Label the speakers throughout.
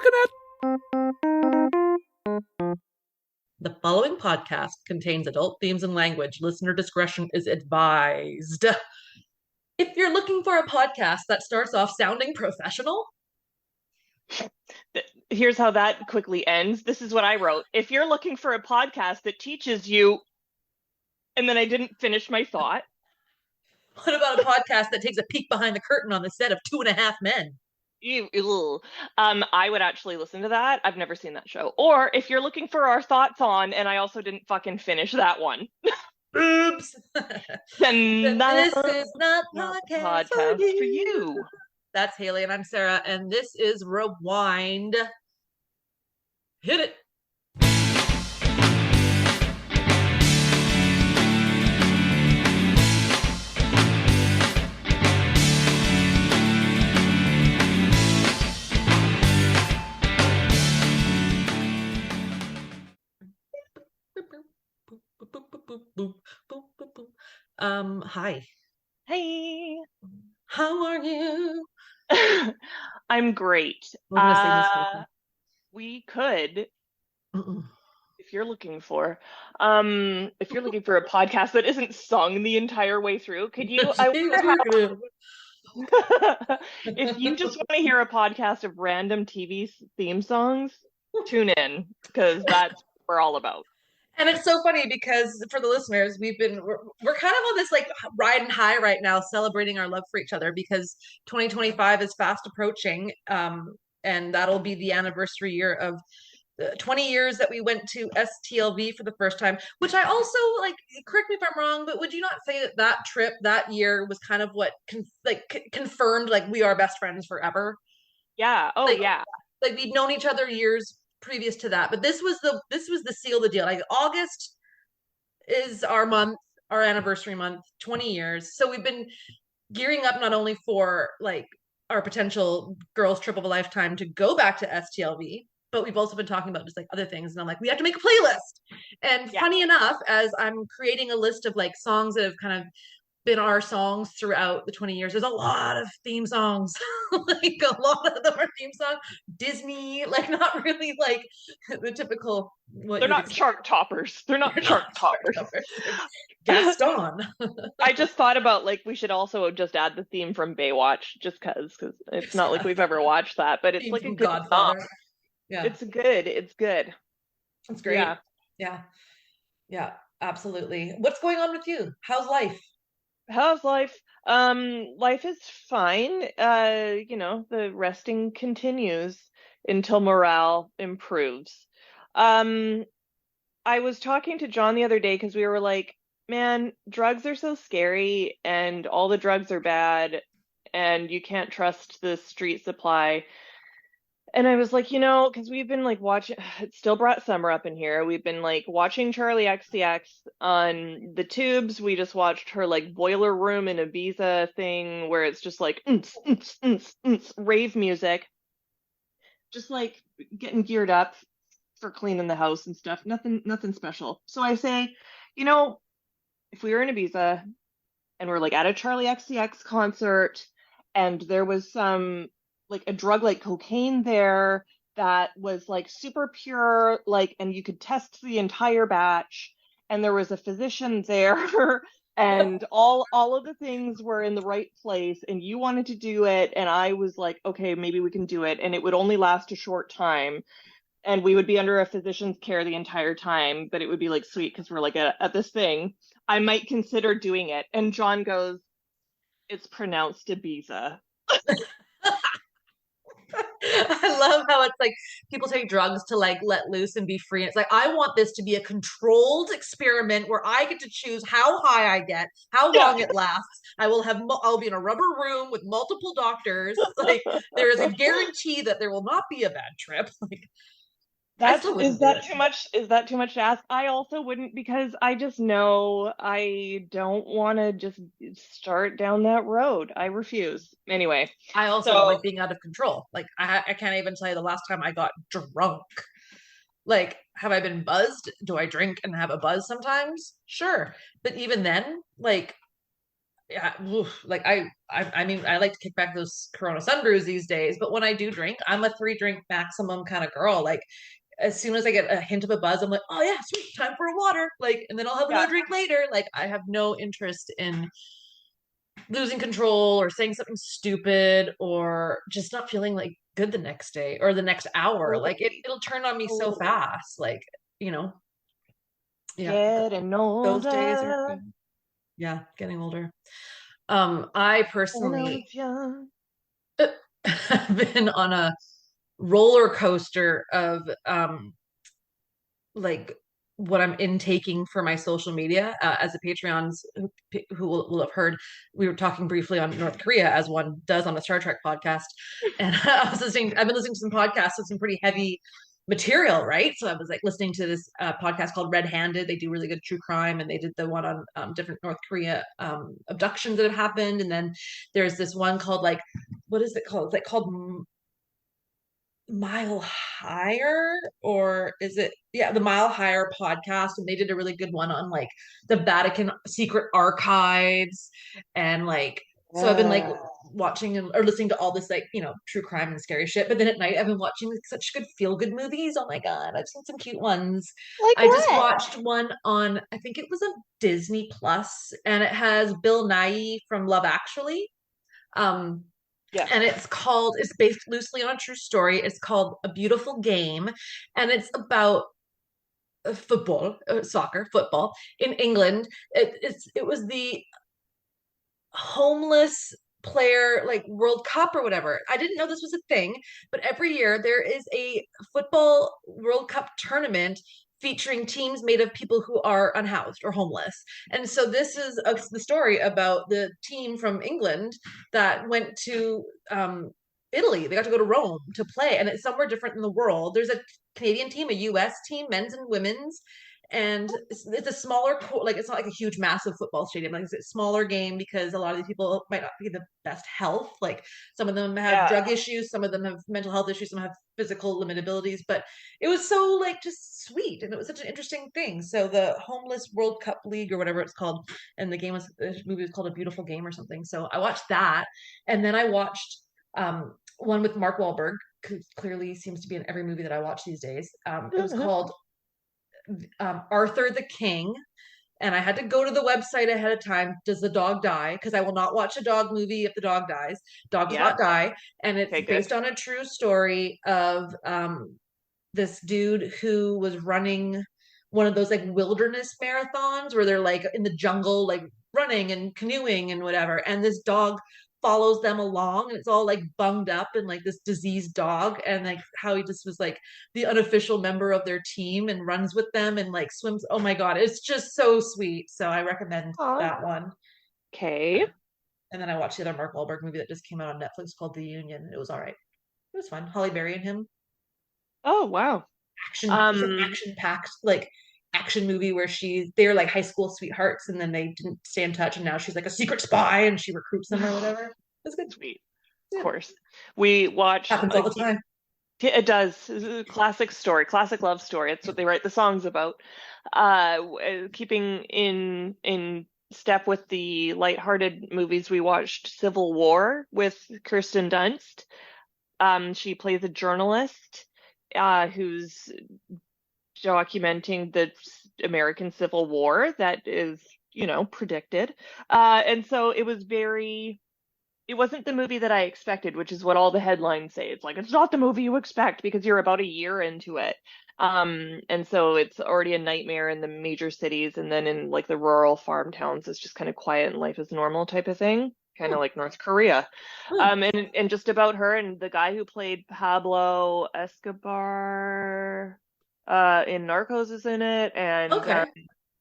Speaker 1: looking at?
Speaker 2: The following podcast contains adult themes and language. Listener discretion is advised. If you're looking for a podcast that starts off sounding professional,
Speaker 3: Here's how that quickly ends. This is what I wrote. If you're looking for a podcast that teaches you, and then I didn't finish my thought.
Speaker 2: What about a podcast that takes a peek behind the curtain on the set of 2.5 Men?
Speaker 3: I would actually listen to that. I've never seen that show. Or if you're looking for our thoughts on, and I also didn't fucking finish that one.
Speaker 2: Oops.
Speaker 3: Then
Speaker 2: this is not
Speaker 3: podcast for you.
Speaker 2: That's Haley, and I'm Sarah, and this is Rewind. Hit it. Hi.
Speaker 3: Hey.
Speaker 2: How are you?
Speaker 3: I'm great.
Speaker 2: We're gonna say this
Speaker 3: we could,
Speaker 2: Mm-mm.
Speaker 3: if you're looking for a podcast that isn't sung the entire way through, could you? If you just want to hear a podcast of random TV theme songs, tune in, because that's what we're all about.
Speaker 2: And it's so funny because for the listeners, we're kind of on this like ride and high right now, celebrating our love for each other because 2025 is fast approaching, and that'll be the anniversary year of the 20 years that we went to STLV for the first time. Which I also like. Correct me if I'm wrong, but would you not say that trip that year was kind of what confirmed like we are best friends forever?
Speaker 3: Yeah. Oh, yeah.
Speaker 2: Like we'd known each other years previous to that, but this was the seal of the deal. Like August is our anniversary month, 20 years. So we've been gearing up not only for like our potential girls trip of a lifetime to go back to STLV, but we've also been talking about just like other things. And I'm like, we have to make a playlist. And funny enough, as I'm creating a list of like songs that have kind of been our songs throughout the 20 years. There's a lot of theme songs. Like a lot of them are theme songs. Disney, like not really like the typical
Speaker 3: They're not chart toppers. They're not chart toppers.
Speaker 2: Gaston.
Speaker 3: I just thought about like we should also just add the theme from Baywatch just because it's not like we've ever watched that, but it's like a good song. Yeah. It's good. It's great.
Speaker 2: Yeah, absolutely. What's going on with you? How's life?
Speaker 3: Life is fine. The resting continues until morale improves. I was talking to John the other day because we were like, man, drugs are so scary and all the drugs are bad and you can't trust the street supply. And I was like, because we've been like watching, it still brought summer up in here. We've been like watching Charlie XCX on the tubes. We just watched her like Boiler Room in Ibiza thing where it's just like rave music. Just like getting geared up for cleaning the house and stuff. Nothing special. So I say, if we were in Ibiza and we're like at a Charlie XCX concert and there was some like a drug like cocaine there that was like super pure, like, and you could test the entire batch, and there was a physician there and all of the things were in the right place and you wanted to do it, and I was like, okay, maybe we can do it, and it would only last a short time and we would be under a physician's care the entire time, but it would be like sweet because we're like at this thing. I might consider doing it. And John goes, it's pronounced Ibiza.
Speaker 2: I love how it's like people take drugs to like let loose and be free. And it's like, I want this to be a controlled experiment where I get to choose how high I get, how long it lasts. I'll be in a rubber room with multiple doctors. Like there is a guarantee that there will not be a bad trip. Like
Speaker 3: is that too much? Is that too much to ask? I also wouldn't, because I just know I don't want to just start down that road. I refuse. Anyway.
Speaker 2: I also don't like being out of control. Like I can't even tell you the last time I got drunk. Like, have I been buzzed? Do I drink and have a buzz sometimes? Sure. But even then, like, yeah, oof, like I mean, I like to kick back those Corona sunbrews these days, but when I do drink, I'm a 3 drink maximum kind of girl. Like as soon as I get a hint of a buzz, I'm like, oh yeah, sweet, time for a water. Like, and then I'll have
Speaker 3: Yeah.
Speaker 2: another drink later. Like I have no interest in losing control or saying something stupid or just not feeling like good the next day or the next hour. Like
Speaker 3: Totally.
Speaker 2: it'll turn on me so
Speaker 3: Totally.
Speaker 2: fast. Like, you know, yeah,
Speaker 3: Getting
Speaker 2: those days are
Speaker 3: older
Speaker 2: good. Yeah, getting older. I
Speaker 3: when I
Speaker 2: personally
Speaker 3: was young.
Speaker 2: have been on a roller coaster of like what I'm intaking for my social media as a Patreons who will have heard. We were talking briefly on North Korea as one does on a Star Trek podcast, and I've been listening to some podcasts with some pretty heavy material, right? So I was like listening to this podcast called Red Handed. They do really good true crime, and they did the one on different North Korea abductions that have happened, and then there's this one called like what is it called? It's like called Mile Higher, or is it, yeah, the Mile Higher podcast, and they did a really good one on like the Vatican secret archives, and like so I've been like
Speaker 3: Yeah.
Speaker 2: watching or listening to all this like true crime and scary shit, but then at night I've been watching like, such good feel good movies. Oh my god, I've seen some cute ones.
Speaker 3: Like
Speaker 2: I just
Speaker 3: what?
Speaker 2: watched one on, I think it was a Disney Plus, and it has Bill Nighy from Love Actually. um
Speaker 3: Yes.
Speaker 2: and it's based loosely on a true story. It's called A Beautiful Game, and it's about football, soccer, football in England. It was the homeless player like World Cup or whatever. I didn't know this was a thing, but every year there is a football World Cup tournament featuring teams made of people who are unhoused or homeless. And so this is the story about the team from England that went to Italy. They got to go to Rome to play, and it's somewhere different in the world. There's a Canadian team, a US team, men's and women's, and it's a smaller like it's not like a huge massive football stadium, like it's a smaller game because a lot of these people might not be the best health. Like some of them have
Speaker 3: Yeah.
Speaker 2: drug issues, some of them have mental health issues, some have physical limitabilities, but it was so like just sweet, and it was such an interesting thing. So the homeless World Cup League or whatever it's called, and the movie was called A Beautiful Game or something. So I watched that, and then I watched one with Mark Wahlberg, who clearly seems to be in every movie that I watch these days. It was called Arthur the King, and I had to go to the website ahead of time. Does the dog die? Because I will not watch a dog movie if the dog dies. Dog does
Speaker 3: Yeah.
Speaker 2: not die, and it's
Speaker 3: Okay, good.
Speaker 2: based on a true story of this dude who was running one of those like wilderness marathons where they're like in the jungle, like running and canoeing and whatever. And this dog follows them along, and it's all like bunged up and like this diseased dog, and like how he just was like the unofficial member of their team and runs with them and like swims. Oh my god, it's just so sweet. So I recommend
Speaker 3: Aw.
Speaker 2: that one.
Speaker 3: Okay.
Speaker 2: And then I watched the other Mark Wahlberg movie that just came out on Netflix called The Union. It was all right. It was fun. Holly Berry and him.
Speaker 3: Oh, wow.
Speaker 2: It's an
Speaker 3: Um,
Speaker 2: action packed like action movie where they're like high school sweethearts, and then they didn't stay in touch, and now she's like a secret spy and she recruits them or whatever. It's good.
Speaker 3: sweet. Of
Speaker 2: Yeah,
Speaker 3: course. We watched
Speaker 2: happens all the time.
Speaker 3: it does. This is a classic story, classic love story. It's what they write the songs about. Keeping in step with the lighthearted movies, we watched Civil War with Kirsten Dunst. She plays a journalist who's documenting the American Civil War that is, predicted. And so it wasn't the movie that I expected, which is what all the headlines say. It's like, it's not the movie you expect because you're about a year into it. And so it's already a nightmare in the major cities, and then in like the rural farm towns, it's just kind of quiet and life is normal type of thing, kind
Speaker 2: Hmm,
Speaker 3: of like North Korea.
Speaker 2: hmm.
Speaker 3: And just about her and the guy who played Pablo Escobar in Narcos is in it,
Speaker 2: Okay.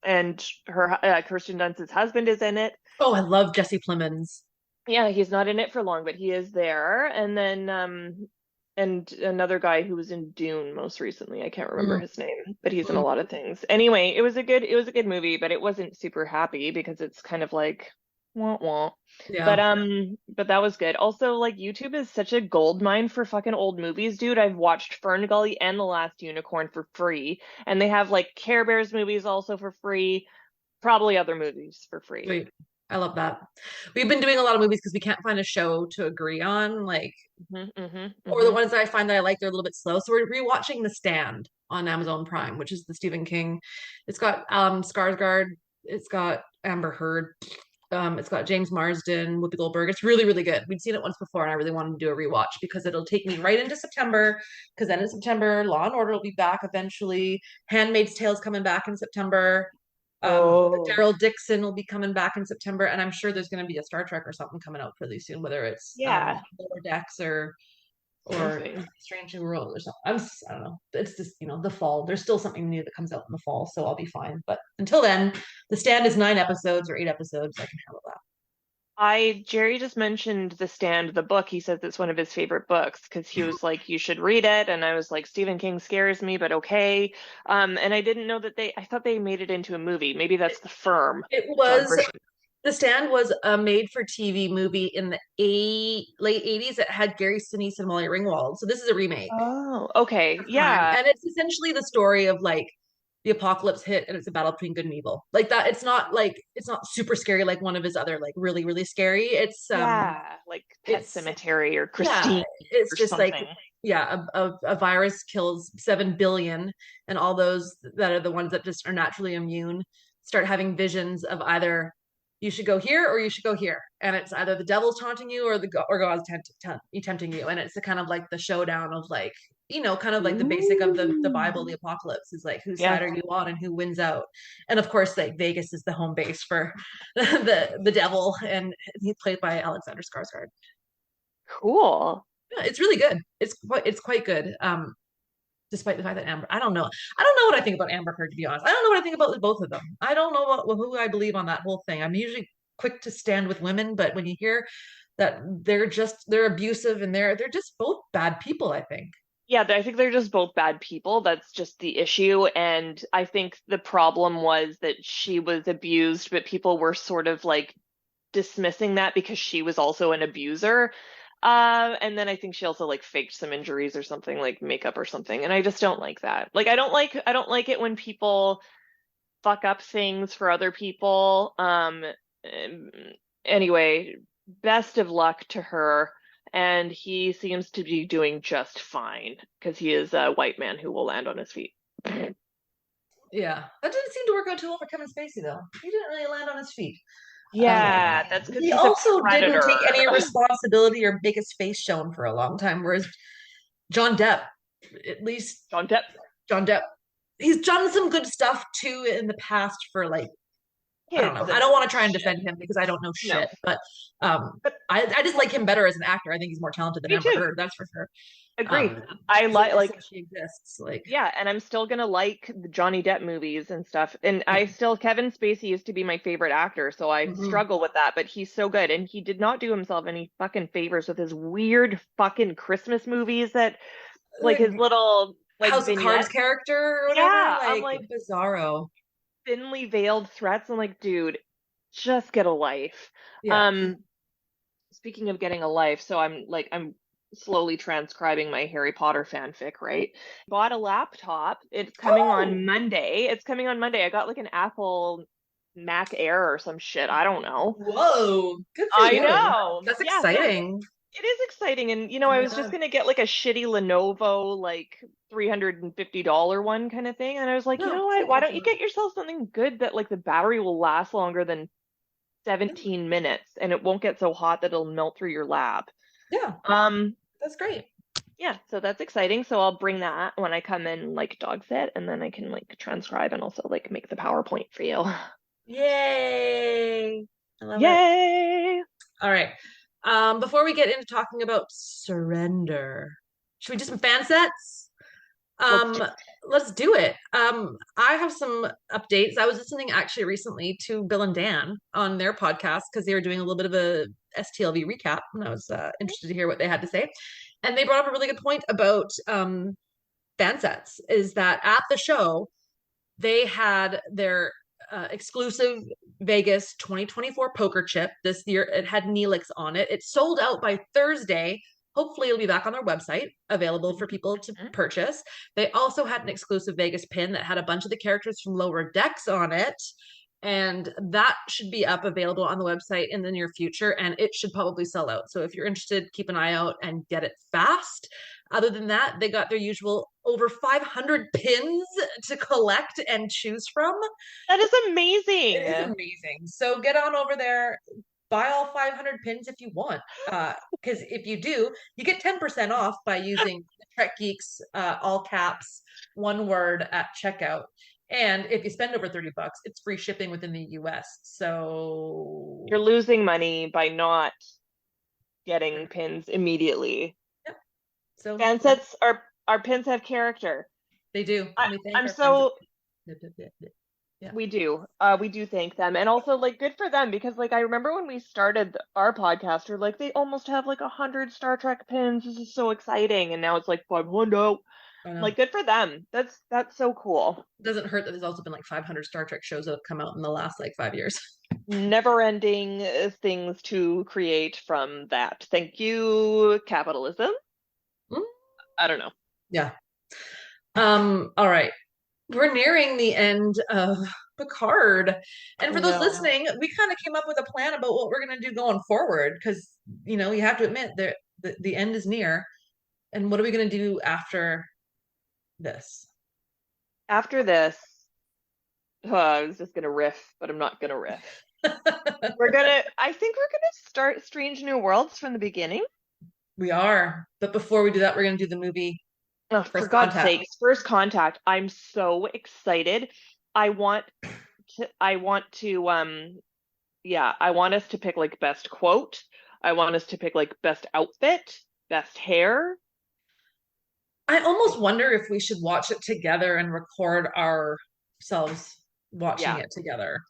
Speaker 3: and her Kirsten Dunst's husband is in it.
Speaker 2: Oh, I love Jesse Plemons.
Speaker 3: Yeah, he's not in it for long, but he is there. And then and another guy who was in Dune most recently. I can't remember
Speaker 2: Mm,
Speaker 3: his name, but he's in a
Speaker 2: mm.
Speaker 3: lot of things. Anyway, it was a good movie, but it wasn't super happy because it's kind of like wah wah.
Speaker 2: Yeah.
Speaker 3: But that was good. Also, like YouTube is such a gold mine for fucking old movies, dude. I've watched Fern Gully and The Last Unicorn for free, and they have like Care Bears movies also for free, probably other movies for free.
Speaker 2: Sweet. I love that. We've been doing a lot of movies because we can't find a show to agree on, like, or the
Speaker 3: Hmm.
Speaker 2: ones that I find that I like, they're a little bit slow. So we're rewatching The Stand on Amazon Prime, which is the Stephen King. It's got Skarsgård, it's got Amber Heard, it's got James Marsden, Whoopi Goldberg. It's really, really good. We'd seen it once before, and I really wanted to do a rewatch because it'll take me right into September. Because then in September, Law and Order will be back eventually. Handmaid's Tale's coming back in September.
Speaker 3: Oh,
Speaker 2: Daryl Dixon will be coming back in September, and I'm sure there's going to be a Star Trek or something coming out really soon, whether it's
Speaker 3: yeah,
Speaker 2: Lower Decks or
Speaker 3: something.
Speaker 2: Strange New World or something. I don't know. It's just, the fall. There's still something new that comes out in the fall, so I'll be fine. But until then, The Stand is 9 episodes or 8 episodes. I can handle that.
Speaker 3: Jerry just mentioned The Stand, the book. He says it's one of his favorite books because he was like, you should read it. And I was like, Stephen King scares me, but okay. And I didn't know that I thought they made it into a movie. Maybe that's The Firm,
Speaker 2: It
Speaker 3: John
Speaker 2: was
Speaker 3: Grisham.
Speaker 2: The Stand was a made-for-TV movie in the late '80s. It had Gary Sinise and Molly Ringwald. So this is a remake.
Speaker 3: Oh, okay.
Speaker 2: Time.
Speaker 3: Yeah.
Speaker 2: And it's essentially the story of like the apocalypse hit and it's a battle between good and evil. Like that, it's not super scary like one of his other like really, really scary.
Speaker 3: Yeah. Like Pet
Speaker 2: It's
Speaker 3: Cemetery or
Speaker 2: yeah,
Speaker 3: Christine
Speaker 2: it's
Speaker 3: or
Speaker 2: just like
Speaker 3: something.
Speaker 2: yeah, a virus kills 7 billion, and all those that are the ones that just are naturally immune start having visions of either you should go here or you should go here, and it's either the devil's taunting you or God's tempting you, and it's the kind of like the showdown of like kind of like the basic of the Bible,
Speaker 3: Ooh.
Speaker 2: the apocalypse is like whose
Speaker 3: Yeah.
Speaker 2: side are you on and who wins out, and of course like Vegas is the home base for the devil, and he's played by Alexander Skarsgård.
Speaker 3: Cool.
Speaker 2: Yeah, it's really good. It's quite good. Despite the fact that I don't know what I think about Amber Heard, to be honest. I don't know what I think about both of them. I don't know who I believe on that whole thing. I'm usually quick to stand with women, but when you hear that they're abusive and they're just both bad people, I think.
Speaker 3: Yeah, I think they're just both bad people. That's just the issue. And I think the problem was that she was abused, but people were sort of like dismissing that because she was also an abuser. And then I think she also like faked some injuries or something, like makeup or something. And I just don't like that. Like I don't like it when people fuck up things for other people. Um, anyway, best of luck to her. And he seems to be doing just fine because he is a white man who will land on his feet.
Speaker 2: Yeah, that didn't seem to work out too well for Kevin Spacey, though. He didn't really land on his feet.
Speaker 3: Yeah, that's because
Speaker 2: He
Speaker 3: he's a
Speaker 2: also didn't take
Speaker 3: predator.
Speaker 2: any responsibility or make his face shown for a long time, whereas John Depp, at least
Speaker 3: John Depp.
Speaker 2: John Depp, he's done some good stuff too in the past for like I don't
Speaker 3: Kids
Speaker 2: know. I
Speaker 3: and
Speaker 2: don't want to try and
Speaker 3: shit.
Speaker 2: defend him because I don't know
Speaker 3: No,
Speaker 2: shit, but
Speaker 3: but
Speaker 2: I just like him better as an actor. I think he's more talented than
Speaker 3: me
Speaker 2: Amber
Speaker 3: too.
Speaker 2: Heard, that's for sure.
Speaker 3: Agreed.
Speaker 2: Um,
Speaker 3: I
Speaker 2: as long
Speaker 3: like
Speaker 2: as she exists, like
Speaker 3: yeah, and I'm still gonna like the Johnny Depp movies and stuff. And
Speaker 2: yeah.
Speaker 3: Kevin Spacey used to be my favorite actor, so I
Speaker 2: Mhm.
Speaker 3: struggle with that, but he's so good. And he did not do himself any fucking favors with his weird fucking Christmas movies that like his
Speaker 2: Like
Speaker 3: little like
Speaker 2: House of Cards
Speaker 3: vignettes.
Speaker 2: character or whatever,
Speaker 3: Yeah, I'm
Speaker 2: like
Speaker 3: like
Speaker 2: bizarro.
Speaker 3: thinly veiled threats. I'm like, dude, just get a life.
Speaker 2: Yeah.
Speaker 3: Um, Speaking of getting a life, so I'm slowly transcribing my Harry Potter fanfic, right? Bought a laptop. It's coming
Speaker 2: Oh,
Speaker 3: on Monday. It's coming on Monday. I got like an Apple Mac Air or some shit. I don't know.
Speaker 2: whoa. Good for
Speaker 3: I
Speaker 2: you.
Speaker 3: know.
Speaker 2: That's
Speaker 3: Yeah, so
Speaker 2: exciting.
Speaker 3: it is exciting. And I was just
Speaker 2: Yeah.
Speaker 3: gonna get like a shitty Lenovo like $350 one kind of thing. And I was like, you
Speaker 2: No,
Speaker 3: know what?
Speaker 2: save
Speaker 3: Why
Speaker 2: enough
Speaker 3: don't
Speaker 2: for
Speaker 3: you
Speaker 2: that.
Speaker 3: get yourself something good that like the battery will last longer than
Speaker 2: Yeah.
Speaker 3: 17 minutes and it won't get so hot that it'll melt through your lap.
Speaker 2: Yeah,
Speaker 3: Um,
Speaker 2: that's great.
Speaker 3: yeah, so that's exciting. So I'll bring that when I come in like dog sit and then I can like transcribe and also like make the PowerPoint for you.
Speaker 2: Yay. I love it.
Speaker 3: Yay!
Speaker 2: All right. Before we get into talking about surrender, should we do some fan sets?
Speaker 3: Let's do
Speaker 2: Um, let's do it. I have some updates. I was listening actually recently to Bill and Dan on their podcast because they were doing a little bit of a STLV recap, and I was interested to hear what they had to say. And they brought up a really good point about fan sets. Is that at the show they had their exclusive Vegas 2024 poker chip this year. It had Neelix on it. It sold out by Thursday. Hopefully, it'll be back on their website, available for people to
Speaker 3: Mhm.
Speaker 2: purchase. They also had an exclusive Vegas pin that had a bunch of the characters from Lower Decks on it. and that should be up available on the website in the near future, and it should probably sell out. So if you're interested, keep an eye out and get it fast. Other than that, they got their usual over 500 pins to collect and choose from.
Speaker 3: That is
Speaker 2: It is
Speaker 3: amazing.
Speaker 2: amazing. So get on over there, buy all 500 pins if you want. Because if you do, you get 10% off by using Trek Geeks, all caps, one word at checkout. And if you spend over $30, it's free shipping within the US. So
Speaker 3: You're losing money by not getting pins immediately.
Speaker 2: yep. So
Speaker 3: Fan
Speaker 2: yeah,
Speaker 3: sets our pins have character.
Speaker 2: they do. And we thank
Speaker 3: I'm
Speaker 2: our friends.
Speaker 3: so
Speaker 2: Yeah.
Speaker 3: We do. We do thank them. And also like good for them because like I remember when we started our podcast, we're like they almost have like 100 Star Trek pins. This is so exciting. And now it's like 500.
Speaker 2: I know.
Speaker 3: Like good for them. That's so cool.
Speaker 2: It doesn't hurt that there's also been like 500 Star Trek shows that have come out in the last like 5 years.
Speaker 3: Never ending things to create from that. Thank you, capitalism.
Speaker 2: Mm,
Speaker 3: I don't know.
Speaker 2: yeah. All right. We're nearing the end of Picard. And for those
Speaker 3: No.
Speaker 2: listening, we kind of came up with a plan about what we're going to do going forward because, you have to admit that the end is near. And what are we going to do after this?
Speaker 3: After this, I was just gonna riff, but I'm not gonna riff. I think we're gonna start Strange New Worlds from the beginning.
Speaker 2: We are. But before we do that, we're going to do the movie
Speaker 3: Oh, for
Speaker 2: First
Speaker 3: God's
Speaker 2: Contact.
Speaker 3: sakes, First Contact. I'm so excited. I want I want us to pick like best quote. I want us to pick like best outfit, best hair.
Speaker 2: I almost wonder if we should watch it together and record ourselves watching
Speaker 3: Yeah,
Speaker 2: it together.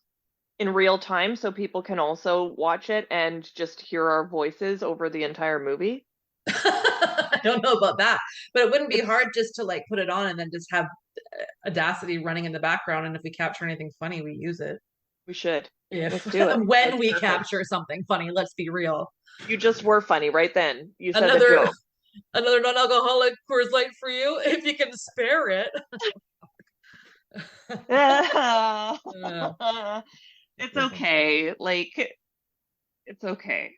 Speaker 3: in real time so people can also watch it and just hear our voices over the entire movie.
Speaker 2: I don't know about that, but it wouldn't be
Speaker 3: It's
Speaker 2: hard just to like put it on and then just have Audacity running in the background. And if we capture anything funny, we use it.
Speaker 3: We should.
Speaker 2: If
Speaker 3: Let's do it.
Speaker 2: when
Speaker 3: That's
Speaker 2: we
Speaker 3: perfect.
Speaker 2: capture something funny, let's be real.
Speaker 3: You just were funny right then. You said the
Speaker 2: Another
Speaker 3: joke.
Speaker 2: another non-alcoholic Coors Light for you if you can spare it.
Speaker 3: It's okay. Like, it's okay.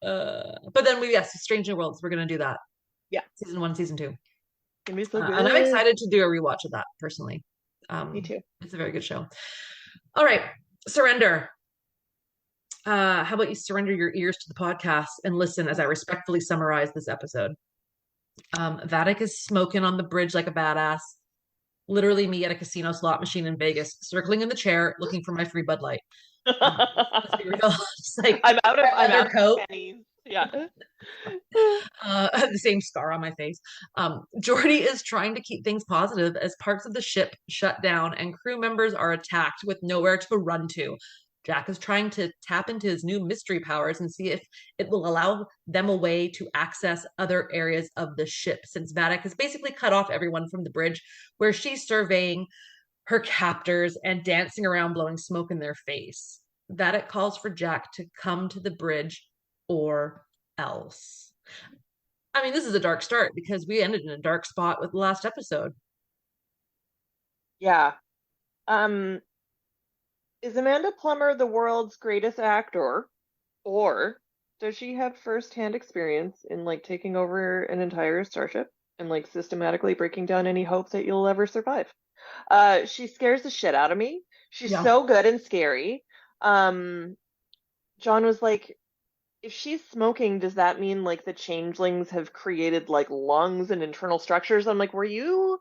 Speaker 2: But then yes, Strange New Worlds. We're gonna do that.
Speaker 3: Yeah.
Speaker 2: Season 1, season 2.
Speaker 3: Can be so
Speaker 2: And I'm
Speaker 3: good.
Speaker 2: excited to do a rewatch of that personally.
Speaker 3: Me too.
Speaker 2: It's a very good show. All right, surrender. How about you surrender your ears to the podcast and listen as I respectfully summarize this episode? Vadic is smoking on the bridge like a badass. Literally me at a casino slot machine in Vegas, circling in the chair, looking for my free Bud Light. Let's be real. Just like
Speaker 3: I'm out of
Speaker 2: leather coat.
Speaker 3: pennies. Yeah.
Speaker 2: The same scar on my face. Geordi is trying to keep things positive as parts of the ship shut down and crew members are attacked with nowhere to run to. Jack is trying to tap into his new mystery powers and see if it will allow them a way to access other areas of the ship, since Vadic has basically cut off everyone from the bridge, where she's surveying her captors and dancing around, blowing smoke in their face. Vadic calls for Jack to come to the bridge or else. I mean, this is a dark start because we ended in a dark spot with the last episode.
Speaker 3: Yeah. Um, is Amanda Plummer the world's greatest actor, or does she have first-hand experience in like taking over an entire starship and like systematically breaking down any hope that you'll ever survive? She scares the shit out of me. She's
Speaker 2: Yeah.
Speaker 3: so good and scary. John was like, if she's smoking, does that mean like the changelings have created like lungs and internal structures? I'm like, were you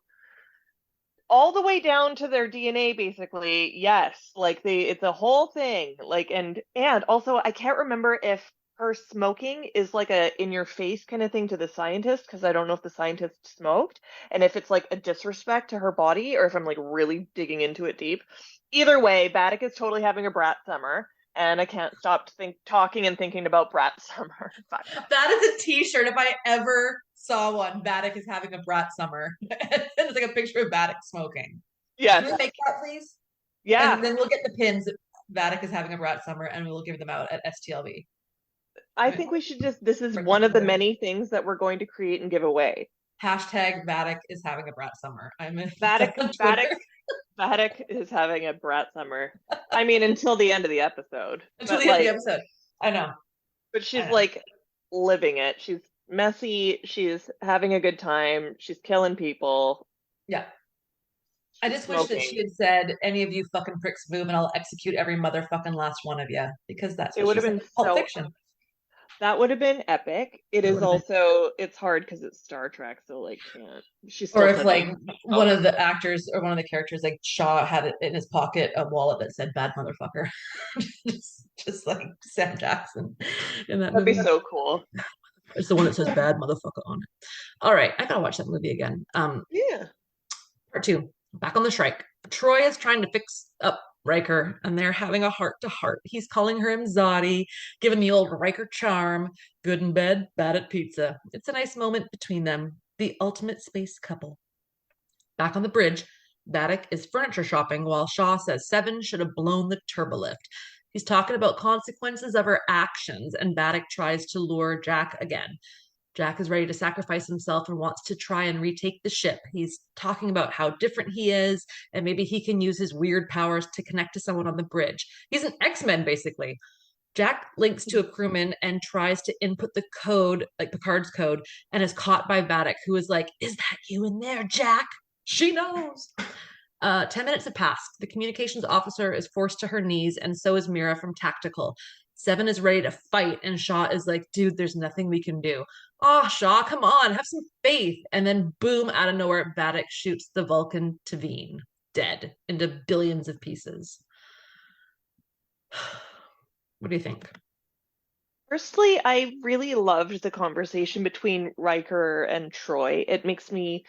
Speaker 3: all the way down to their DNA basically? Yes. Like it's a whole thing. Like and also I can't remember if her smoking is like a in your face kind of thing to the scientist because I don't know if the scientist smoked and if it's like a disrespect to her body or if I'm like really digging into it deep. Either way, Vadic is totally having a brat summer. And I can't stop talking and thinking about Brat Summer.
Speaker 2: That is a t-shirt. If I ever saw one, Vadic is having a brat summer. And it's like a picture of Vadic smoking. Can we
Speaker 3: Yes.
Speaker 2: make that, please?
Speaker 3: Yeah.
Speaker 2: And then we'll get the pins. Vadic is having a brat summer, and we will give them out at STLV.
Speaker 3: I think we should this is one of the many things that we're going to create and give away.
Speaker 2: Hashtag Vadic is having a brat summer. I'm
Speaker 3: Vadic,
Speaker 2: on
Speaker 3: Vadic,
Speaker 2: Twitter.
Speaker 3: Vadic is having a brat summer. I mean, until the end of the episode.
Speaker 2: Until
Speaker 3: But
Speaker 2: the end of the
Speaker 3: like,
Speaker 2: episode. I know.
Speaker 3: but
Speaker 2: I
Speaker 3: she's
Speaker 2: know.
Speaker 3: like living it. She's messy. She's having a good time. She's killing people.
Speaker 2: Yeah. I
Speaker 3: She's
Speaker 2: just wish that she
Speaker 3: smoking.
Speaker 2: had said, any of you fucking pricks move and I'll execute every motherfucking last one of you. Because that's
Speaker 3: It
Speaker 2: what
Speaker 3: would
Speaker 2: she
Speaker 3: have
Speaker 2: said
Speaker 3: been
Speaker 2: in Pulp
Speaker 3: so,
Speaker 2: Fiction.
Speaker 3: that would have been epic. It
Speaker 2: It
Speaker 3: is
Speaker 2: would have been.
Speaker 3: also, it's hard because it's Star Trek, so like can't. She
Speaker 2: Or
Speaker 3: still
Speaker 2: if
Speaker 3: said no.
Speaker 2: like one of the actors or one of the characters, like Shaw, had it in his pocket a wallet that said "bad motherfucker," just like Sam Jackson in that
Speaker 3: That'd be
Speaker 2: movie.
Speaker 3: so cool.
Speaker 2: It's the one that says "bad motherfucker" on it. All right, I gotta watch that movie again.
Speaker 3: Yeah.
Speaker 2: Part two, back on the strike. Troy is trying to fix up Riker, and they're having a heart to heart. He's calling her Imzadi, giving the old Riker charm. Good in bed, bad at pizza. It's a nice moment between them, the ultimate space couple. Back on the bridge, Vadic is furniture shopping while Shaw says Seven should have blown the turbolift. He's talking about consequences of her actions, and Vadic tries to lure Jack again. Jack is ready to sacrifice himself and wants to try and retake the ship. He's talking about how different he is, and maybe he can use his weird powers to connect to someone on the bridge. He's an X-Men, basically. Jack links to a crewman and tries to input the code, like Picard's code, and is caught by Vadic, who is like, "Is that you in there, Jack?" She knows. 10 minutes have passed. The communications officer is forced to her knees, and so is Mira from Tactical. Seven is ready to fight, and Shaw is like, "Dude, there's nothing we can do." Oh, Shaw, come on, have some faith. And then, boom, out of nowhere, Vadic shoots the Vulcan to Veen, dead into billions of pieces. What do you think?
Speaker 3: Firstly, I really loved the conversation between Riker and Troy. It makes me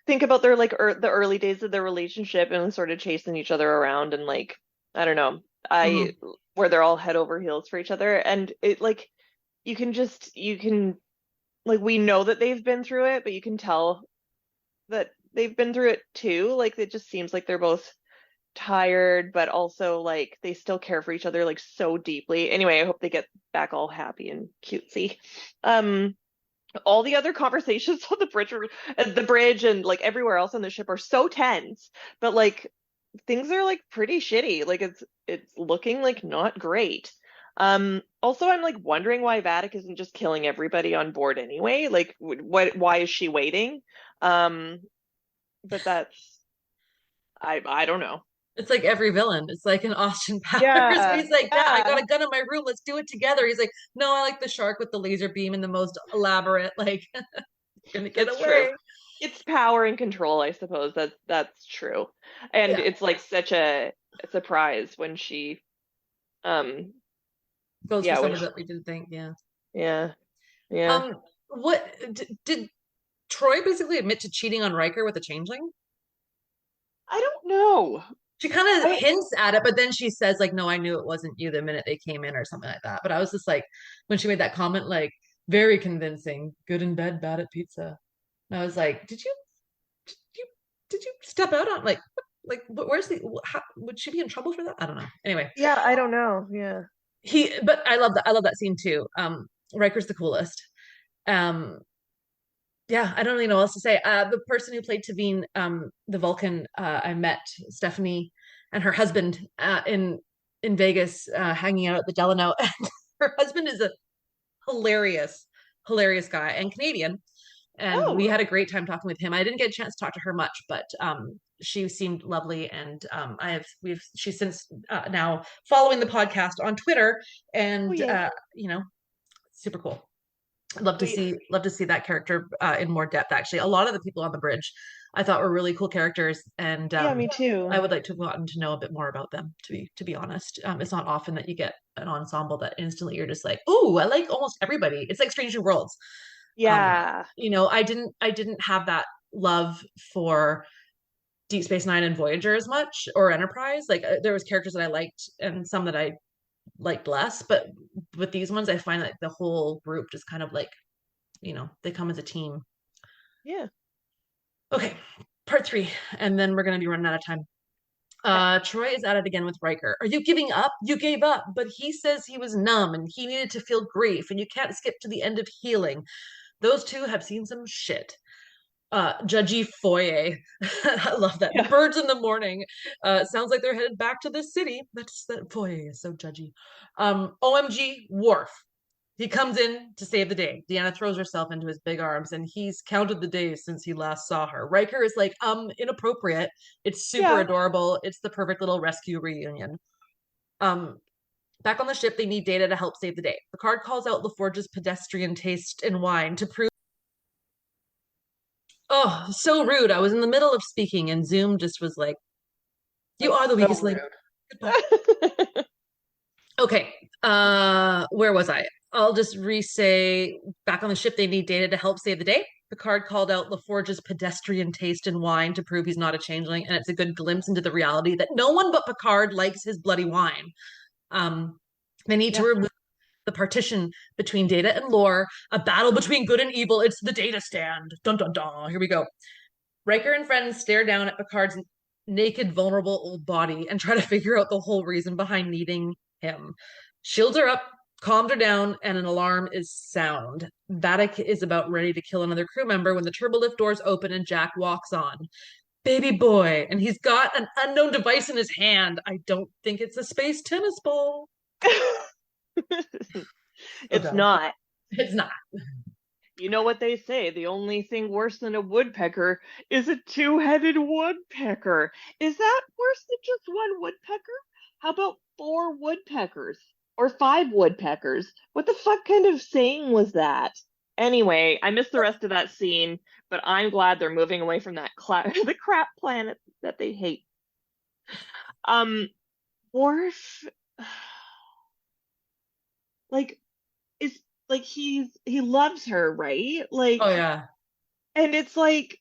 Speaker 3: think about their like the early days of their relationship and sort of chasing each other around and like I don't know, I
Speaker 2: Mhm.
Speaker 3: where they're all head over heels for each other and it like you can like we know that they've been through it, but you can tell that they've been through it too. Like it just seems like they're both tired, but also like they still care for each other like so deeply. Anyway, I hope they get back all happy and cutesy. Um, all the other conversations on the bridge and like everywhere else on the ship are so tense, but like things are like pretty shitty. Like it's looking like not great. Also I'm like wondering why Vadic isn't just killing everybody on board anyway. Like what why is she waiting? Um, but that's I don't know.
Speaker 2: It's like every villain. It's like an Austin Powers where
Speaker 3: Yeah,
Speaker 2: he's like, "Dad, I got
Speaker 3: yeah,
Speaker 2: a gun in my room. Let's do it together." He's like, "No, I like the shark with the laser beam and the most elaborate, like, gonna get
Speaker 3: that's true.
Speaker 2: away."
Speaker 3: It's power and control, I suppose. That's true. And
Speaker 2: Yeah.
Speaker 3: it's like such a surprise when she um
Speaker 2: Goes for
Speaker 3: yeah, when
Speaker 2: someone
Speaker 3: she,
Speaker 2: that we didn't think. Yeah.
Speaker 3: yeah, yeah.
Speaker 2: What did Troy basically admit to cheating on Riker with a changeling?
Speaker 3: I don't know.
Speaker 2: She kind of
Speaker 3: I
Speaker 2: hints at it, but then she says, like, "No, I knew it wasn't you the minute they came in," or something like that. But I was just like, when she made that comment, like, very convincing, good in bed, bad at pizza. And I was like, did you did you step out on where's the how, would she be in trouble for that? I don't know. Anyway,
Speaker 3: yeah, I don't know. Yeah.
Speaker 2: but I love that scene too. Riker's the coolest. Um, yeah, I don't really know what else to say. The person who played Tavine, the Vulcan, I met Stephanie and her husband in Vegas, hanging out at the Delano. Her husband is a hilarious, hilarious guy and Canadian. And we
Speaker 3: Oh,
Speaker 2: had a great time talking with him. I didn't get a chance to talk to her much, but she seemed lovely, and she's since now following the podcast on Twitter,
Speaker 3: oh
Speaker 2: and
Speaker 3: yeah.
Speaker 2: super cool. I'd love to
Speaker 3: Wait.
Speaker 2: see that character in more depth. Actually, a lot of the people on the bridge I thought were really cool characters, and
Speaker 3: Yeah, me
Speaker 2: I
Speaker 3: too.
Speaker 2: would like to have gotten to know a bit more about them. To be honest, it's not often that you get an ensemble that instantly you're just like, "Ooh, I like almost everybody." It's like Strange New Worlds. Um,
Speaker 3: Yeah.
Speaker 2: I didn't have that love for Deep Space Nine and Voyager as much, or Enterprise. Like there was characters that I liked and some that I liked less, but with these ones, I find that the whole group just kind of like, they come as a team.
Speaker 3: Yeah.
Speaker 2: Okay, part three, and then we're gonna be running out of time.
Speaker 3: Okay.
Speaker 2: Troy is at it again with Riker. Are you giving up? You gave up, but he says he was numb and he needed to feel grief, and you can't skip to the end of healing. Those two have seen some shit. Judgy Foyer. I love that. The
Speaker 3: Yeah.
Speaker 2: birds in the morning. Sounds like they're headed back to the city. That's that Foyer is so judgy. OMG Worf. He comes in to save the day. Deanna throws herself into his big arms, and he's counted the days since he last saw her. Riker is like, inappropriate. It's super
Speaker 3: Yeah.
Speaker 2: adorable. It's the perfect little rescue reunion. Um, Back on the ship, they need Data to help save the day. Picard calls out LaForge's pedestrian taste in wine to prove. Oh, so rude. I was in the middle of speaking, and Zoom just was like, you
Speaker 3: That's
Speaker 2: are the
Speaker 3: so
Speaker 2: weakest link. Goodbye.
Speaker 3: rude.
Speaker 2: Okay. Where was I? I'll just re-say back on the ship, they need Data to help save the day. Picard called out LaForge's pedestrian taste in wine to prove he's not a changeling, and it's a good glimpse into the reality that no one but Picard likes his bloody wine. Um, they need to
Speaker 3: Yeah.
Speaker 2: remove the partition between Data and Lore, a battle between good and evil. It's the Data stand. Dun dun dun. Here we go. Riker and friends stare down at Picard's naked, vulnerable old body and try to figure out the whole reason behind needing him. Shields are up, calmed her down, and an alarm is sound. Vadic is about ready to kill another crew member when the turbolift doors open and Jack walks on. Baby boy, and he's got an unknown device in his hand. I don't think it's a space tennis ball. So
Speaker 3: It's
Speaker 2: dumb.
Speaker 3: not.
Speaker 2: It's not.
Speaker 3: You know what they say, the only thing worse than a woodpecker is a two-headed woodpecker. Is that worse than just one woodpecker? How about four woodpeckers? Or five woodpeckers? What the fuck kind of saying was that? Anyway, I missed the rest of that scene, but I'm glad they're moving away from that the crap planet that they hate. Um, Worf, like, is like he loves her, right?
Speaker 2: Oh
Speaker 3: Like,
Speaker 2: yeah.
Speaker 3: and it's like,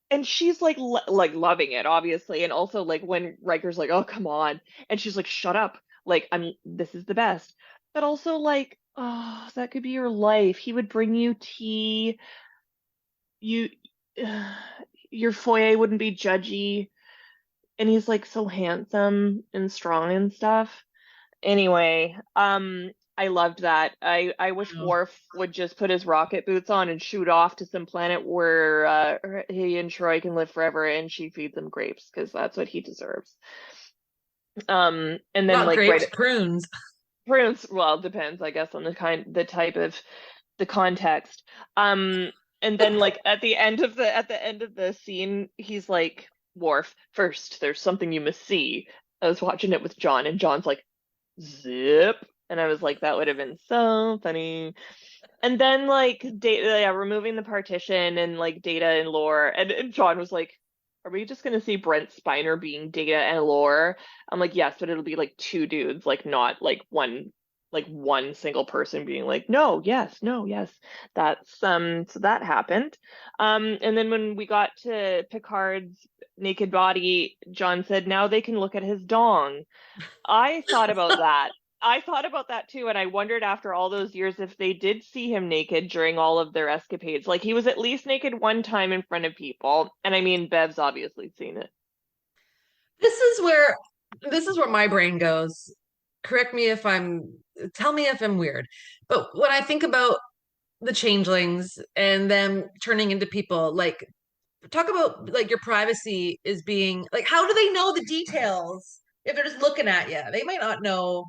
Speaker 3: and she's like like loving it, obviously, and also like when Riker's like, "Oh, come on," and she's like, "Shut up!" Like, this is the best, but also like, oh, that could be your life. He would bring you tea. You, your foyer wouldn't be judgy, and he's like so handsome and strong and stuff. Anyway, I loved that. I wish
Speaker 2: No.
Speaker 3: Worf would just put his rocket boots on and shoot off to some planet where he and Troy can live forever and she feeds him grapes because that's what he deserves. And then
Speaker 2: Not
Speaker 3: like right
Speaker 2: grapes, prunes.
Speaker 3: prunes, well, depends, I guess, on the type of the context. Um, and then like at the end of the scene, he's like, Worf, first, there's something you must see. I was watching it with John, and John's like, zip. And I was like, that would have been so funny. And then like Data, yeah, removing the partition and like Data and Lore, and John was like, "Are we just gonna see Brent Spiner being Data and Lore?" I'm like, "Yes, but it'll be like two dudes, like not like one single person being like, no, yes, no, yes." That's so that happened. And then when we got to Picard's naked body, John said, "Now they can look at his dong." I thought about that. I thought about that too, and I wondered after all those years if they did see him naked during all of their escapades. Like he was at least naked one time in front of people, and I mean, Bev's obviously seen it.
Speaker 2: This is where this is where my brain goes. Correct me if I'm tell me if I'm weird. But when I think about the changelings and them turning into people, like talk about like your privacy is being like how do they know the details if they're just looking at you? They might not know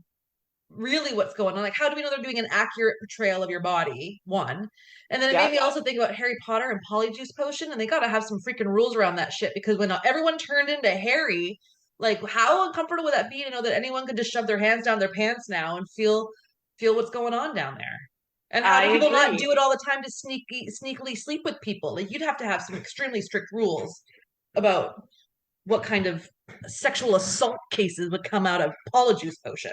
Speaker 2: really what's going on. Like, how do we know they're doing an accurate portrayal of your body? One. And then it made
Speaker 3: Yeah,
Speaker 2: me also think about Harry Potter and Polyjuice Potion, and they got to have some freaking rules around that shit because when everyone turned into Harry, like, how uncomfortable would that be to know that anyone could just shove their hands down their pants now and feel what's going on down there? And how
Speaker 3: I
Speaker 2: do people not
Speaker 3: agree.
Speaker 2: do it all the time to sneakily sleep with people? Like, you'd have to have some extremely strict rules about what kind of sexual assault cases would come out of Polyjuice Potion.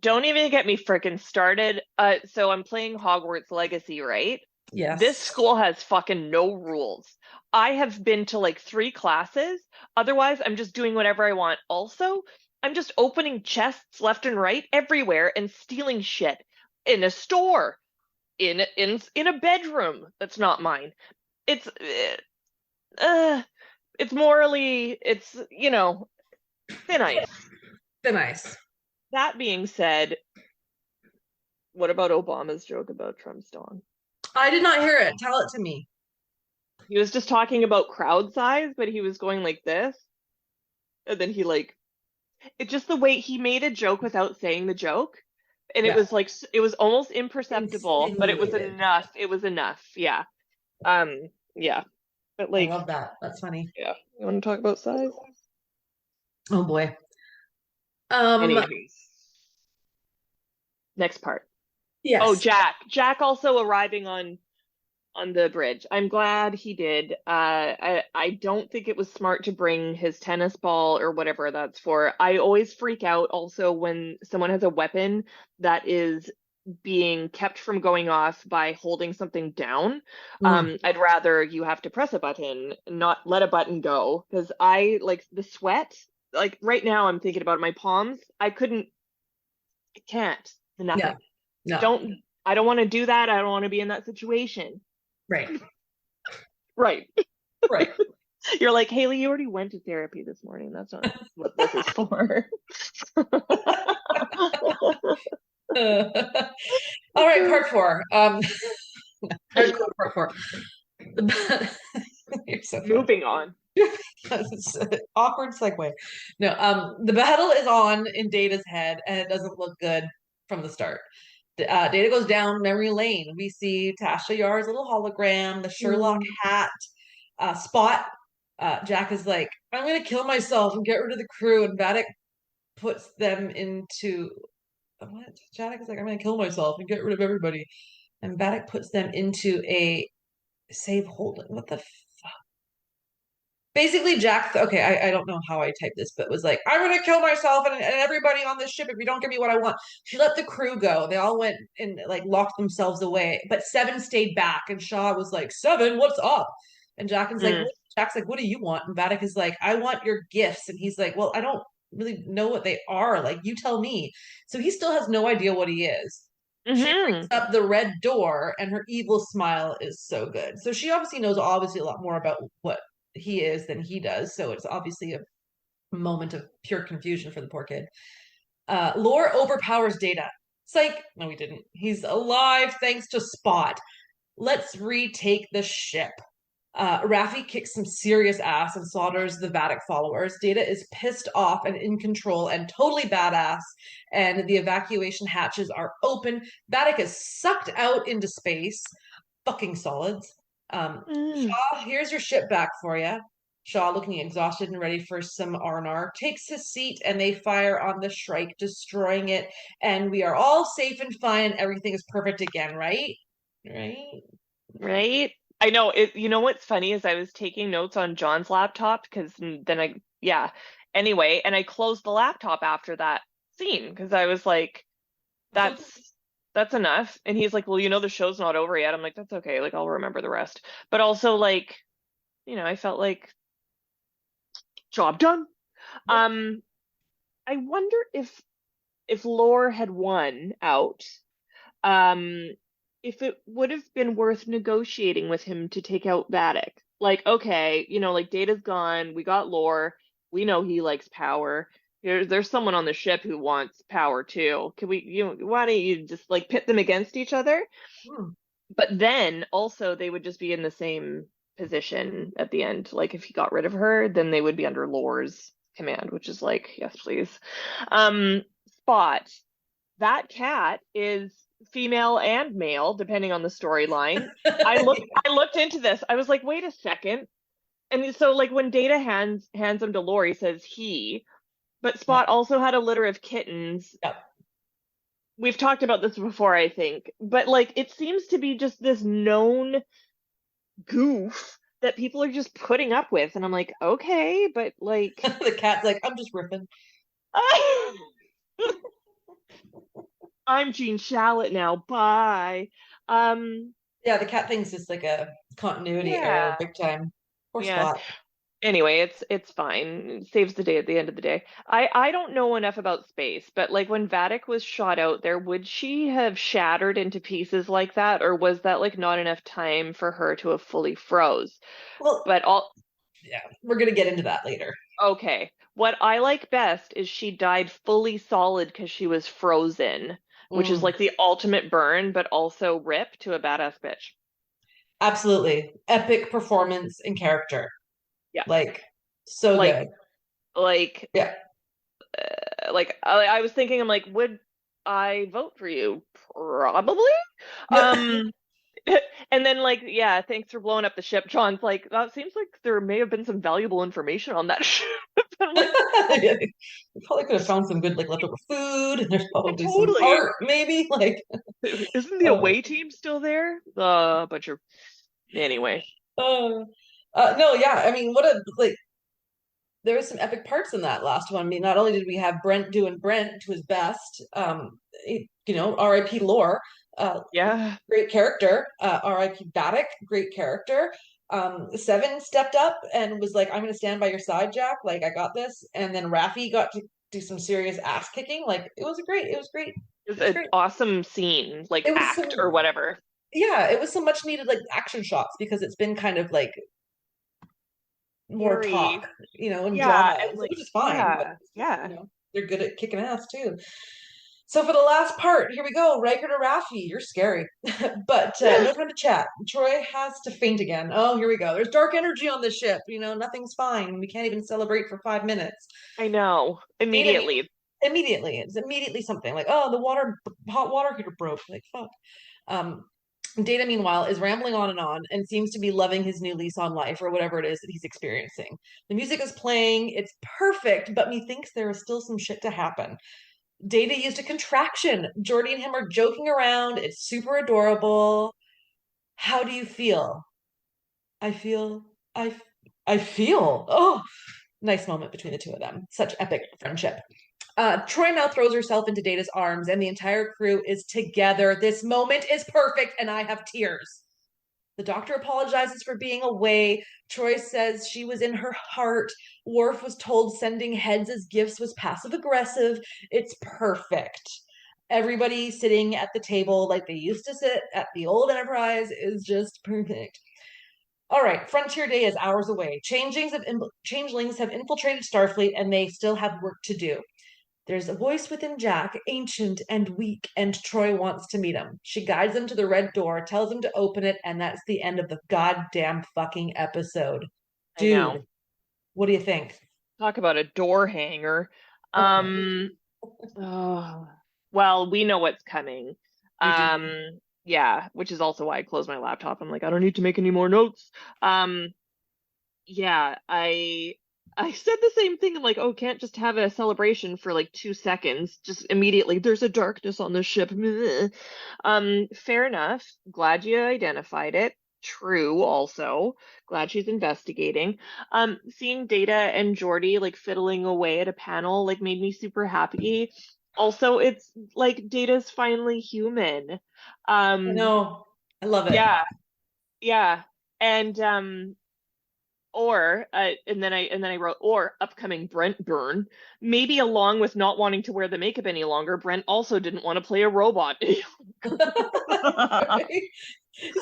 Speaker 3: Don't even get me freaking started. So I'm playing Hogwarts Legacy, right? This
Speaker 2: Yes.
Speaker 3: school has fucking no rules. I have been to like three classes. Otherwise, I'm just doing whatever I want. Also, I'm just opening chests left and right everywhere and stealing shit in a store, in a bedroom that's not mine. It's it's morally, it's thin ice.
Speaker 2: Thin ice.
Speaker 3: That being said, what about Obama's joke about Trump's dong?
Speaker 2: I did not hear it. Tell it to me.
Speaker 3: He was just talking about crowd size, but he was going like this, and then he like it just the way he made a joke without saying the joke, and it
Speaker 2: Yeah.
Speaker 3: was like it was almost imperceptible, but it was
Speaker 2: Insinuated.
Speaker 3: enough. It was enough. Yeah. Yeah. But
Speaker 2: I
Speaker 3: like,
Speaker 2: love that. That's funny.
Speaker 3: yeah. You want to talk about size?
Speaker 2: Oh boy. Um,
Speaker 3: Anyways, next part. Oh,
Speaker 2: yes.
Speaker 3: Jack. Jack also arriving on the bridge. I'm glad he did. I don't think it was smart to bring his tennis ball or whatever that's for. I always freak out also when someone has a weapon that is being kept from going off by holding something down.
Speaker 2: Mm,
Speaker 3: I'd rather you have to press a button, not let a button go, because I like the sweat. Like right now, I'm thinking about my palms. I can't.
Speaker 2: yeah.
Speaker 3: Nothing.
Speaker 2: No.
Speaker 3: Don't. I don't want to do that. I don't want to be in that situation.
Speaker 2: Right.
Speaker 3: Right.
Speaker 2: Right.
Speaker 3: You're like, Haley, you already went to therapy this morning. That's not what this is for.
Speaker 2: All right, part four. Part four. You're so funny.
Speaker 3: Moving on.
Speaker 2: It's an awkward segue. No, the battle is on in Data's head, and it doesn't look good from the start. Data goes down memory lane. We see Tasha Yar's little hologram, the Sherlock
Speaker 3: Mm.
Speaker 2: hat, Spot. Jack is like, I'm gonna kill myself and get rid of the crew, and Vadic puts them into what? Jack is like, I'm gonna kill myself and get rid of everybody, and Vadic puts them into a save holding. What the basically Jack, okay, I don't know how I typed this, but was like, I'm gonna kill myself and everybody on this ship if you don't give me what I want. She let the crew go. They all went and like locked themselves away, but Seven stayed back, and Shaw was like, Seven, what's up? And
Speaker 3: Mm.
Speaker 2: Jack's like, what do you want? And Vadic is like, I want your gifts. And he's like, well, I don't really know what they are. Like, you tell me. So he still has no idea what he is. She brings
Speaker 3: Hmm.
Speaker 2: up the red door, and her evil smile is so good. So she obviously knows a lot more about what he is than he does. So it's obviously a moment of pure confusion for the poor kid. Lore overpowers Data. Psych. No, he didn't. He's alive thanks to Spot. Let's retake the ship. Raffi kicks some serious ass and slaughters the Vadic followers. Data is pissed off and in control and totally badass, and the evacuation hatches are open. Vadic is sucked out into space. Fucking solids.
Speaker 3: Mm.
Speaker 2: Shaw, here's your ship back for you. Shaw, looking exhausted and ready for some R&R, takes his seat and they fire on the Shrike, destroying it. And we are all safe and fine. Everything is perfect again, right? Right?
Speaker 3: Right? I know it. You know what's funny is I was taking notes on John's laptop because then yeah. Anyway, and I closed the laptop after that scene because I was like, that's enough. And he's like, well, the show's not over yet. I'm like, that's okay. Like, I'll remember the rest. But also, like, I felt like job done.
Speaker 2: Yep.
Speaker 3: Um, I wonder if Lore had won out, um, if it would have been worth negotiating with him to take out Vadic. Like, okay, like Data's gone, we got Lore, we know he likes power. There's someone on the ship who wants power too. Can we, why don't you just like pit them against each other?
Speaker 2: Hmm.
Speaker 3: But then also they would just be in the same position at the end. Like if he got rid of her, then they would be under Lore's command, which is like, yes, please. Spot. That cat is female and male, depending on the storyline. I looked into this. I was like, wait a second. And so like when Data hands him to Lore, he says he, but
Speaker 2: Yeah.
Speaker 3: Spot also had a litter of kittens.
Speaker 2: Yep.
Speaker 3: We've talked about this before, I think, but like it seems to be just this known goof that people are just putting up with, and I'm like, okay, but like
Speaker 2: The cat's like, I'm just ripping.
Speaker 3: I'm Jean Shalit now. Bye. Um,
Speaker 2: Yeah, the cat thing's just like a continuity error,
Speaker 3: yeah,
Speaker 2: big time. Poor
Speaker 3: yeah.
Speaker 2: Spot.
Speaker 3: Anyway, it's fine. It saves the day at the end of the day. I don't know enough about space, but like when Vadic was shot out there, would she have shattered into pieces like that, or was that like not enough time for her to have fully froze?
Speaker 2: Well,
Speaker 3: But all
Speaker 2: yeah, we're gonna get into that later.
Speaker 3: okay. What I like best is she died fully solid because she was frozen, which is
Speaker 2: Mm.
Speaker 3: like the ultimate burn, but also rip to a badass bitch.
Speaker 2: Absolutely. Epic performance and character.
Speaker 3: Yeah.
Speaker 2: Like, so
Speaker 3: Like
Speaker 2: good.
Speaker 3: like
Speaker 2: Yeah.
Speaker 3: I was thinking, I'm like, would I vote for you? Probably.
Speaker 2: No,
Speaker 3: Um, and then like, yeah, thanks for blowing up the ship. John's like, that seems like there may have been some valuable information on that ship. I'm like,
Speaker 2: we probably could have found some good like leftover food, and there's probably some
Speaker 3: totally.
Speaker 2: art, maybe. Like,
Speaker 3: Isn't the
Speaker 2: uh,
Speaker 3: away team still there? But you're anyway.
Speaker 2: uh, no, yeah. I mean, what a like. There was some epic parts in that last one. I mean, not only did we have Brent doing Brent to his best, R.I.P. Lore, uh,
Speaker 3: Yeah,
Speaker 2: great character. R.I.P. Vadic, great character. Seven stepped up and was like, "I'm going to stand by your side, Jack. Like, I got this." And then Raffi got to do some serious ass kicking. Like, it was great. It was great.
Speaker 3: it's
Speaker 2: It was
Speaker 3: an
Speaker 2: great.
Speaker 3: awesome scene, like
Speaker 2: It was
Speaker 3: act or
Speaker 2: some,
Speaker 3: whatever.
Speaker 2: yeah, it was some much needed like action shots because it's been kind of like more
Speaker 3: Very,
Speaker 2: talk, and
Speaker 3: yeah,
Speaker 2: drama,
Speaker 3: and like,
Speaker 2: which is fine, but
Speaker 3: yeah, yeah.
Speaker 2: they're good at kicking ass too. So for the last part, here we go. Riker to Raffi. You're scary. But no time to chat. Troy has to faint again. Oh, here we go. There's dark energy on this ship. Nothing's fine. We can't even celebrate for 5 minutes.
Speaker 3: I know.
Speaker 2: Data
Speaker 3: Immediately.
Speaker 2: immediately. It's immediately something like, oh, the hot water heater broke. Like, fuck. Um, Data, meanwhile, is rambling on and seems to be loving his new lease on life or whatever it is that he's experiencing. The music is playing. It's perfect, but methinks there is still some shit to happen. Data used a contraction. Jordy and him are joking around. It's super adorable. How do you feel? I feel, I, I feel. Oh, nice moment between the two of them. Such epic friendship. Troy now throws herself into Data's arms, and the entire crew is together. This moment is perfect, and I have tears. The doctor apologizes for being away. Troy says she was in her heart. Worf was told sending heads as gifts was passive aggressive. It's perfect. Everybody sitting at the table like they used to sit at the old Enterprise is just perfect. All right, Frontier Day is hours away. Changelings have infiltrated Starfleet and they still have work to do. There's a voice within Jack, ancient and weak, and Troy wants to meet him. She guides him to the red door, tells him to open it, and that's the end of the goddamn fucking episode.
Speaker 3: I know.
Speaker 2: Dude, what do you think?
Speaker 3: Talk about a door hanger.
Speaker 2: Oh my,
Speaker 3: Um, oh, well, we know what's coming.
Speaker 2: we do.
Speaker 3: Yeah, which is also why I closed my laptop. I'm like, I don't need to make any more notes. Um, yeah, I said the same thing. I'm like, oh, can't just have a celebration for like 2 seconds. Just immediately, there's a darkness on the ship. Fair enough. Glad you identified it. True, also. Glad she's investigating. Seeing Data and Geordi like fiddling away at a panel like made me super happy. Also, it's like Data's finally human.
Speaker 2: I
Speaker 3: Um,
Speaker 2: know. I love it.
Speaker 3: yeah, yeah. And or and then I wrote or upcoming Brent burn. Maybe along with not wanting to wear the makeup any longer, Brent also didn't want to play a robot.
Speaker 2: He's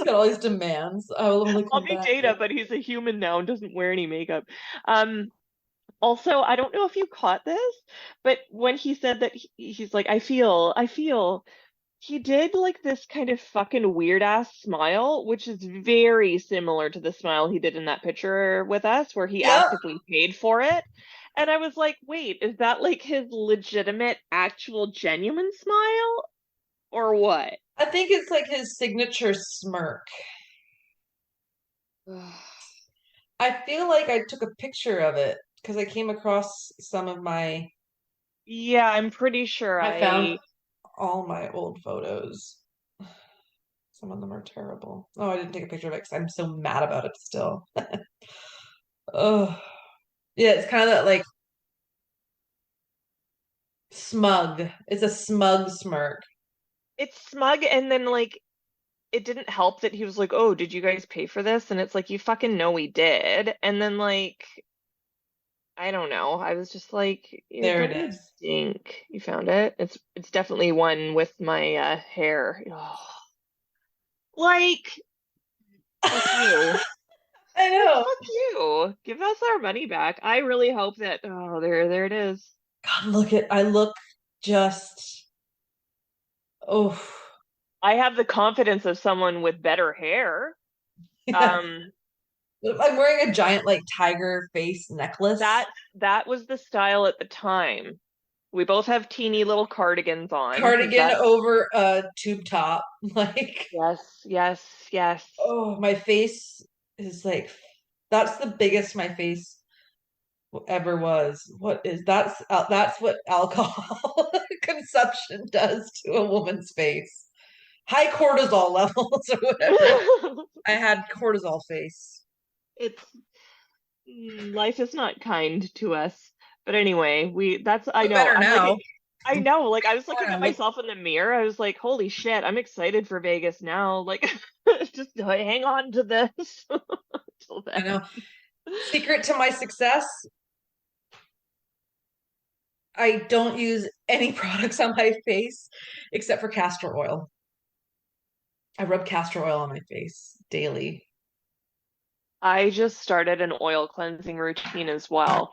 Speaker 2: got all these demands. I will only
Speaker 3: I'll
Speaker 2: come
Speaker 3: be
Speaker 2: back.
Speaker 3: Data, but he's a human now and doesn't wear any makeup. Um, Also, I don't know if you caught this, but when he said that he's like, I feel, he did like this kind of fucking weird ass smile, which is very similar to the smile he did in that picture with us, where he
Speaker 2: Yep.
Speaker 3: asked if we paid for it. And I was like, wait, is that like his legitimate, actual, genuine smile? Or what?
Speaker 2: I think it's like his signature smirk. I feel like I took a picture of it because I came across some of
Speaker 3: Yeah, I'm pretty sure
Speaker 2: I found
Speaker 3: I.
Speaker 2: all my old photos. Some of them are terrible. Oh, I didn't take a picture of it because I'm so mad about it still. Oh, yeah, it's kind of that like smug. It's a smug smirk.
Speaker 3: It's smug, and then like it didn't help that he was like, "Oh, did you guys pay for this?" And it's like, you fucking know we did. And then like, I don't know. I was just like,
Speaker 2: There it
Speaker 3: don't you
Speaker 2: is.
Speaker 3: think you found it? It's definitely one with my hair. Oh, like, fuck you.
Speaker 2: I
Speaker 3: Like,
Speaker 2: know.
Speaker 3: fuck you. Give us our money back. I really hope that, oh, there it is.
Speaker 2: God, I look just, oh,
Speaker 3: I have the confidence of someone with better hair.
Speaker 2: Yeah.
Speaker 3: Um,
Speaker 2: I'm wearing a giant like tiger face necklace.
Speaker 3: that that was the style at the time. We both have teeny little cardigans on because
Speaker 2: Cardigan
Speaker 3: that's
Speaker 2: over a tube top. Like,
Speaker 3: yes, yes, yes.
Speaker 2: oh, my face is like that's the biggest my face ever was. What is that's what alcohol consumption does to a woman's face. High cortisol levels or whatever. I had cortisol face.
Speaker 3: It's life is not kind to us. But anyway, we that's I
Speaker 2: Feel
Speaker 3: know.
Speaker 2: better
Speaker 3: I'm like
Speaker 2: now.
Speaker 3: I know, like I was
Speaker 2: I
Speaker 3: looking
Speaker 2: don't
Speaker 3: at
Speaker 2: know, look,
Speaker 3: myself in the mirror. I was like, holy shit, I'm excited for Vegas now. Like just hang on to this till
Speaker 2: I
Speaker 3: then.
Speaker 2: know. Secret to my success, I don't use any products on my face except for castor oil. I rub castor oil on my face daily.
Speaker 3: I just started an oil cleansing routine as well.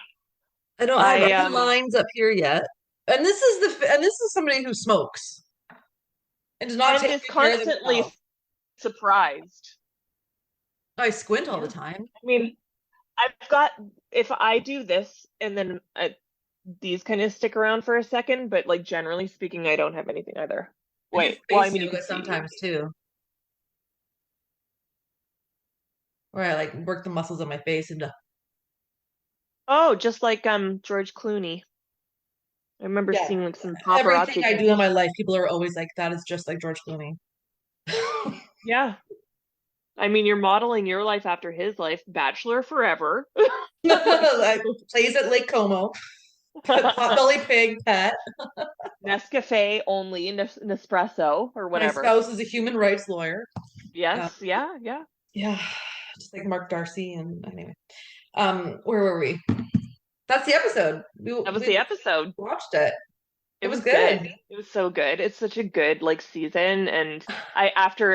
Speaker 2: I don't have
Speaker 3: I
Speaker 2: any lines up here yet. And this is somebody who smokes and does not
Speaker 3: and
Speaker 2: take
Speaker 3: is
Speaker 2: good care of
Speaker 3: constantly
Speaker 2: themselves.
Speaker 3: surprised.
Speaker 2: I squint all
Speaker 3: Yeah.
Speaker 2: the time.
Speaker 3: I mean, I've got if I do this and then these kind of stick around for a second, but like generally speaking, I don't have anything either.
Speaker 2: I do
Speaker 3: Wait, well, I
Speaker 2: face
Speaker 3: mean, you
Speaker 2: yoga
Speaker 3: can see me.
Speaker 2: sometimes too, where I like work the muscles of my face and
Speaker 3: Oh, just like George Clooney. I remember
Speaker 2: yeah,
Speaker 3: seeing like some
Speaker 2: everything
Speaker 3: paparazzi
Speaker 2: I do in my
Speaker 3: footage.
Speaker 2: life, people are always like, that is just like George Clooney.
Speaker 3: Yeah. I mean, you're modeling your life after his life, Bachelor forever. Like
Speaker 2: Like, plays at Lake Como, potbelly pig pet.
Speaker 3: Nescafe only, Nespresso or
Speaker 2: My
Speaker 3: whatever.
Speaker 2: spouse is a human rights lawyer. Um,
Speaker 3: Yes, yeah, yeah.
Speaker 2: yeah, just like Mark Darcy. And anyway, where were we? That's the episode.
Speaker 3: That was
Speaker 2: We
Speaker 3: the episode.
Speaker 2: watched it. It
Speaker 3: It
Speaker 2: was
Speaker 3: was good.
Speaker 2: good.
Speaker 3: It was so good. It's such a good like season. And I after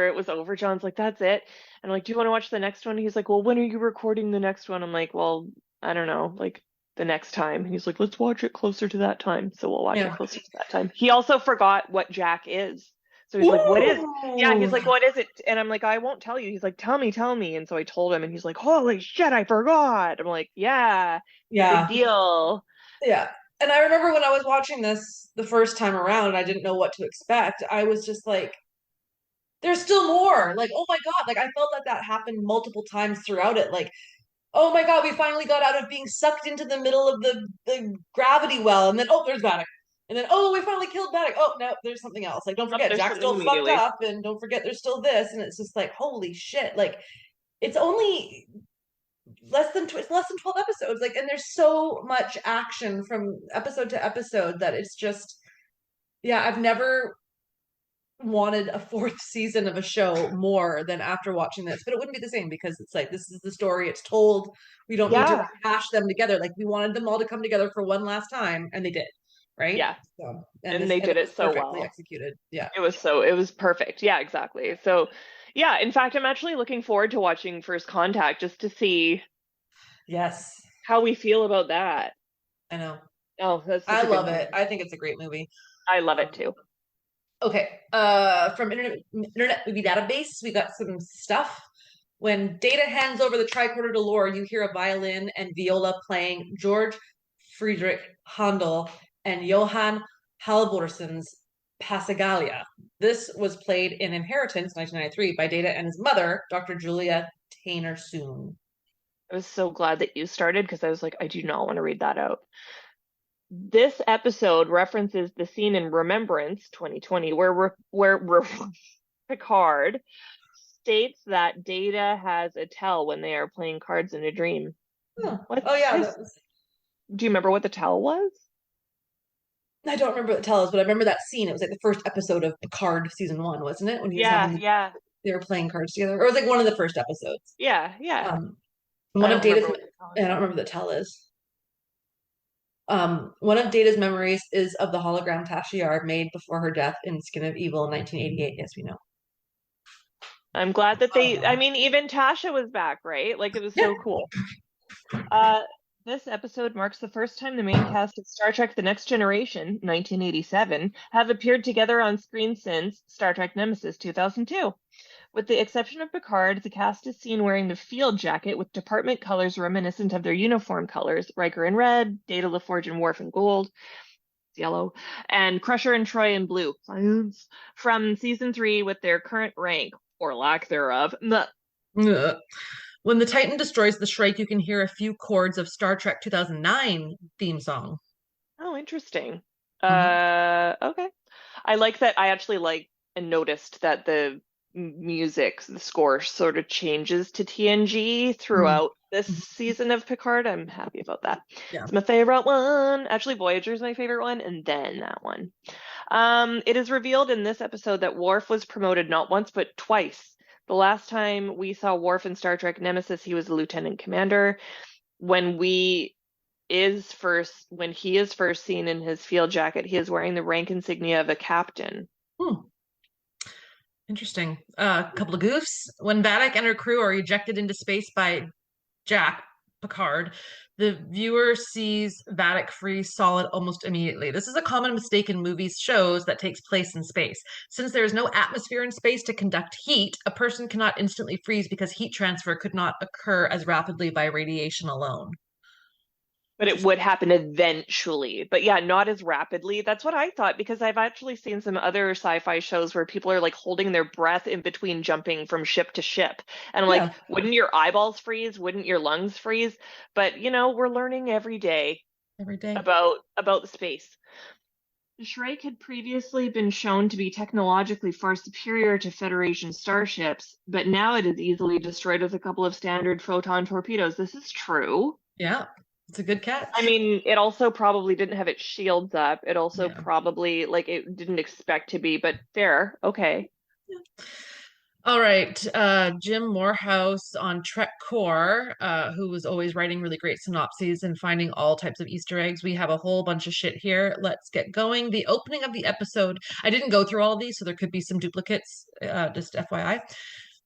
Speaker 3: it was over, John's like, that's it. And I'm like, do you want to watch the next one? He's like, well, when are you recording the next one? I'm like, well, I don't know, like the next time. He's like, let's watch it closer to that time. So we'll watch it
Speaker 2: Yeah.
Speaker 3: closer to that time. He also forgot what Jack is. So he's like, what is? Yeah, he's
Speaker 2: Ooh.
Speaker 3: like, what is it? And I'm like, I won't tell you. He's like, tell me, tell me. And so I told him, and he's like, holy shit, I forgot. I'm like, yeah, it's a big
Speaker 2: Yeah.
Speaker 3: deal.
Speaker 2: Yeah. And I remember when I was watching this the first time around and I didn't know what to expect, I was just like, there's still more. Like, oh my God. Like, I felt that that happened multiple times throughout it. Like, oh my God, we finally got out of being sucked into the middle of the gravity well. And then, oh, there's Vadic. And then, oh, we finally killed Vadic. Oh, no, there's something else. Like, don't
Speaker 3: Oh,
Speaker 2: forget,
Speaker 3: there's
Speaker 2: Jack's
Speaker 3: something
Speaker 2: still fucked
Speaker 3: immediately.
Speaker 2: up. And don't forget, there's still this. And it's just like, holy shit. Like, it's only it's less than 12 episodes. Like, and there's so much action from episode to episode that it's just, yeah, I've never wanted a fourth season of a show more than after watching this, but it wouldn't be the same because it's like this is the story, it's told, we don't need to
Speaker 3: Yeah,
Speaker 2: rehash them together. Like we wanted them all to come together for one last time and they did, right?
Speaker 3: yeah.
Speaker 2: So
Speaker 3: And they
Speaker 2: and it
Speaker 3: did
Speaker 2: was
Speaker 3: it so
Speaker 2: perfectly
Speaker 3: well.
Speaker 2: executed. Yeah.
Speaker 3: It was perfect. Yeah, exactly. So, yeah, in fact, I'm actually looking forward to watching First Contact just to see
Speaker 2: Yes,
Speaker 3: how we feel about that.
Speaker 2: I know.
Speaker 3: Oh, that's such
Speaker 2: I
Speaker 3: a good
Speaker 2: love it.
Speaker 3: movie.
Speaker 2: I think it's a great movie.
Speaker 3: I love it
Speaker 2: um,
Speaker 3: too.
Speaker 2: Okay. From Internet Movie Database, we got some stuff. When Data hands over the tricorder to Lore, you hear a violin and viola playing George Friedrich Handel and Johann Halvorsson's Passacaglia. This was played in Inheritance, 1993, by Data and his mother, Dr. Julia Tainer Soon.
Speaker 3: I was so glad that you started because I was like, I do not want to read that out. This episode references the scene in Remembrance 2020 where Picard states that Data has a tell when they are playing cards in a dream.
Speaker 2: Oh,
Speaker 3: What's
Speaker 2: oh yeah,
Speaker 3: his? Do you remember what the tell was?
Speaker 2: I don't remember what it tells, but I remember that scene. It was like the first episode of Picard season one, wasn't it? When he was
Speaker 3: Yeah,
Speaker 2: having
Speaker 3: yeah,
Speaker 2: they were playing cards together, or it was like one of the first episodes.
Speaker 3: yeah, yeah.
Speaker 2: Um,
Speaker 3: I
Speaker 2: one of
Speaker 3: don't
Speaker 2: Data's,
Speaker 3: remember what the tell
Speaker 2: I
Speaker 3: is.
Speaker 2: don't remember the tell is. One of Data's memories is of the hologram Tashiar made before her death in Skin of Evil in 1988. Yes, we know.
Speaker 3: I'm glad that I
Speaker 2: Oh.
Speaker 3: mean, even Tasha was back, right? Like it was
Speaker 2: Yeah.
Speaker 3: so cool. Uh, this episode marks the first time the main cast of Star Trek The Next Generation, 1987, have appeared together on screen since Star Trek Nemesis 2002. With the exception of Picard, the cast is seen wearing the field jacket with department colors reminiscent of their uniform colors, Riker in red, Data, LaForge, and Worf in gold, yellow, and Crusher and Troy in blue, science, from season 3 with their current rank, or lack thereof.
Speaker 2: Ugh. When the Titan destroys the Shrike, you can hear a few chords of Star Trek 2009 theme song.
Speaker 3: Oh, interesting.
Speaker 2: Mhm.
Speaker 3: Okay. I like that. I actually like and noticed that the music, the score sort of changes to TNG
Speaker 2: Mhm.
Speaker 3: throughout this
Speaker 2: Mhm.
Speaker 3: season of Picard. I'm happy about that.
Speaker 2: Yeah.
Speaker 3: It's my favorite one. Actually, Voyager's my favorite one, and then that one. It is revealed in this episode that Worf was promoted not once but twice. The last time we saw Worf in Star Trek Nemesis, he was a lieutenant commander. When when he is first seen in his field jacket, he is wearing the rank insignia of a captain.
Speaker 2: Hmm. Interesting. A couple of goofs. When Vadic and her crew are ejected into space by Jack Picard, the viewer sees Vadic freeze solid almost immediately. This is a common mistake in movies shows that takes place in space. Since there is no atmosphere in space to conduct heat, a person cannot instantly freeze because heat transfer could not occur as rapidly by radiation alone.
Speaker 3: But it would happen eventually. But yeah, not as rapidly. That's what I thought because I've actually seen some other sci-fi shows where people are like holding their breath in between jumping from ship to ship. And I'm like,
Speaker 2: Yeah,
Speaker 3: wouldn't your eyeballs freeze? Wouldn't your lungs freeze? But we're learning every day
Speaker 2: every day.
Speaker 3: about the space. The Shrike had previously been shown to be technologically far superior to Federation starships, but now it is easily destroyed with a couple of standard photon torpedoes. This is true.
Speaker 2: Yeah, it's a good
Speaker 3: I
Speaker 2: catch.
Speaker 3: mean, it also probably didn't have its shields up. It also
Speaker 2: Yeah.
Speaker 3: probably, like, it didn't expect to be, but fair. Okay.
Speaker 2: All right, Jim Morehouse on Trek Core, who was always writing really great synopses and finding all types of Easter eggs. We have a whole bunch of shit here. Let's get going. The opening of the episode, I didn't go through all of these, so there could be some duplicates, just FYI.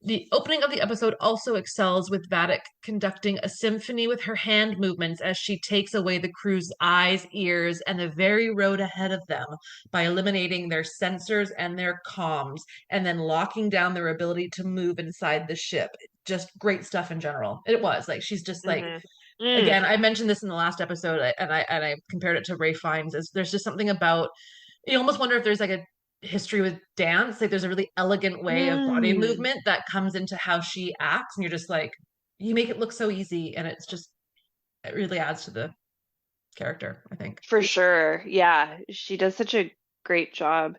Speaker 2: The opening of the episode also excels with Vadic conducting a symphony with her hand movements as she takes away the crew's eyes, ears, and the very road ahead of them by eliminating their sensors and their comms and then locking down their ability to move inside the ship. Just great stuff in general. It was like she's just like
Speaker 3: Mm-hmm. Mm,
Speaker 2: again, I mentioned this in the last episode and I compared it to Ray Fiennes. There's just something about you almost wonder if there's like a history with dance. Like there's a really elegant way of body
Speaker 3: mm,
Speaker 2: movement that comes into how she acts, and you're just like, you make it look so easy, and it really adds to the character, I think.
Speaker 3: for sure. Yeah, she does such a great job.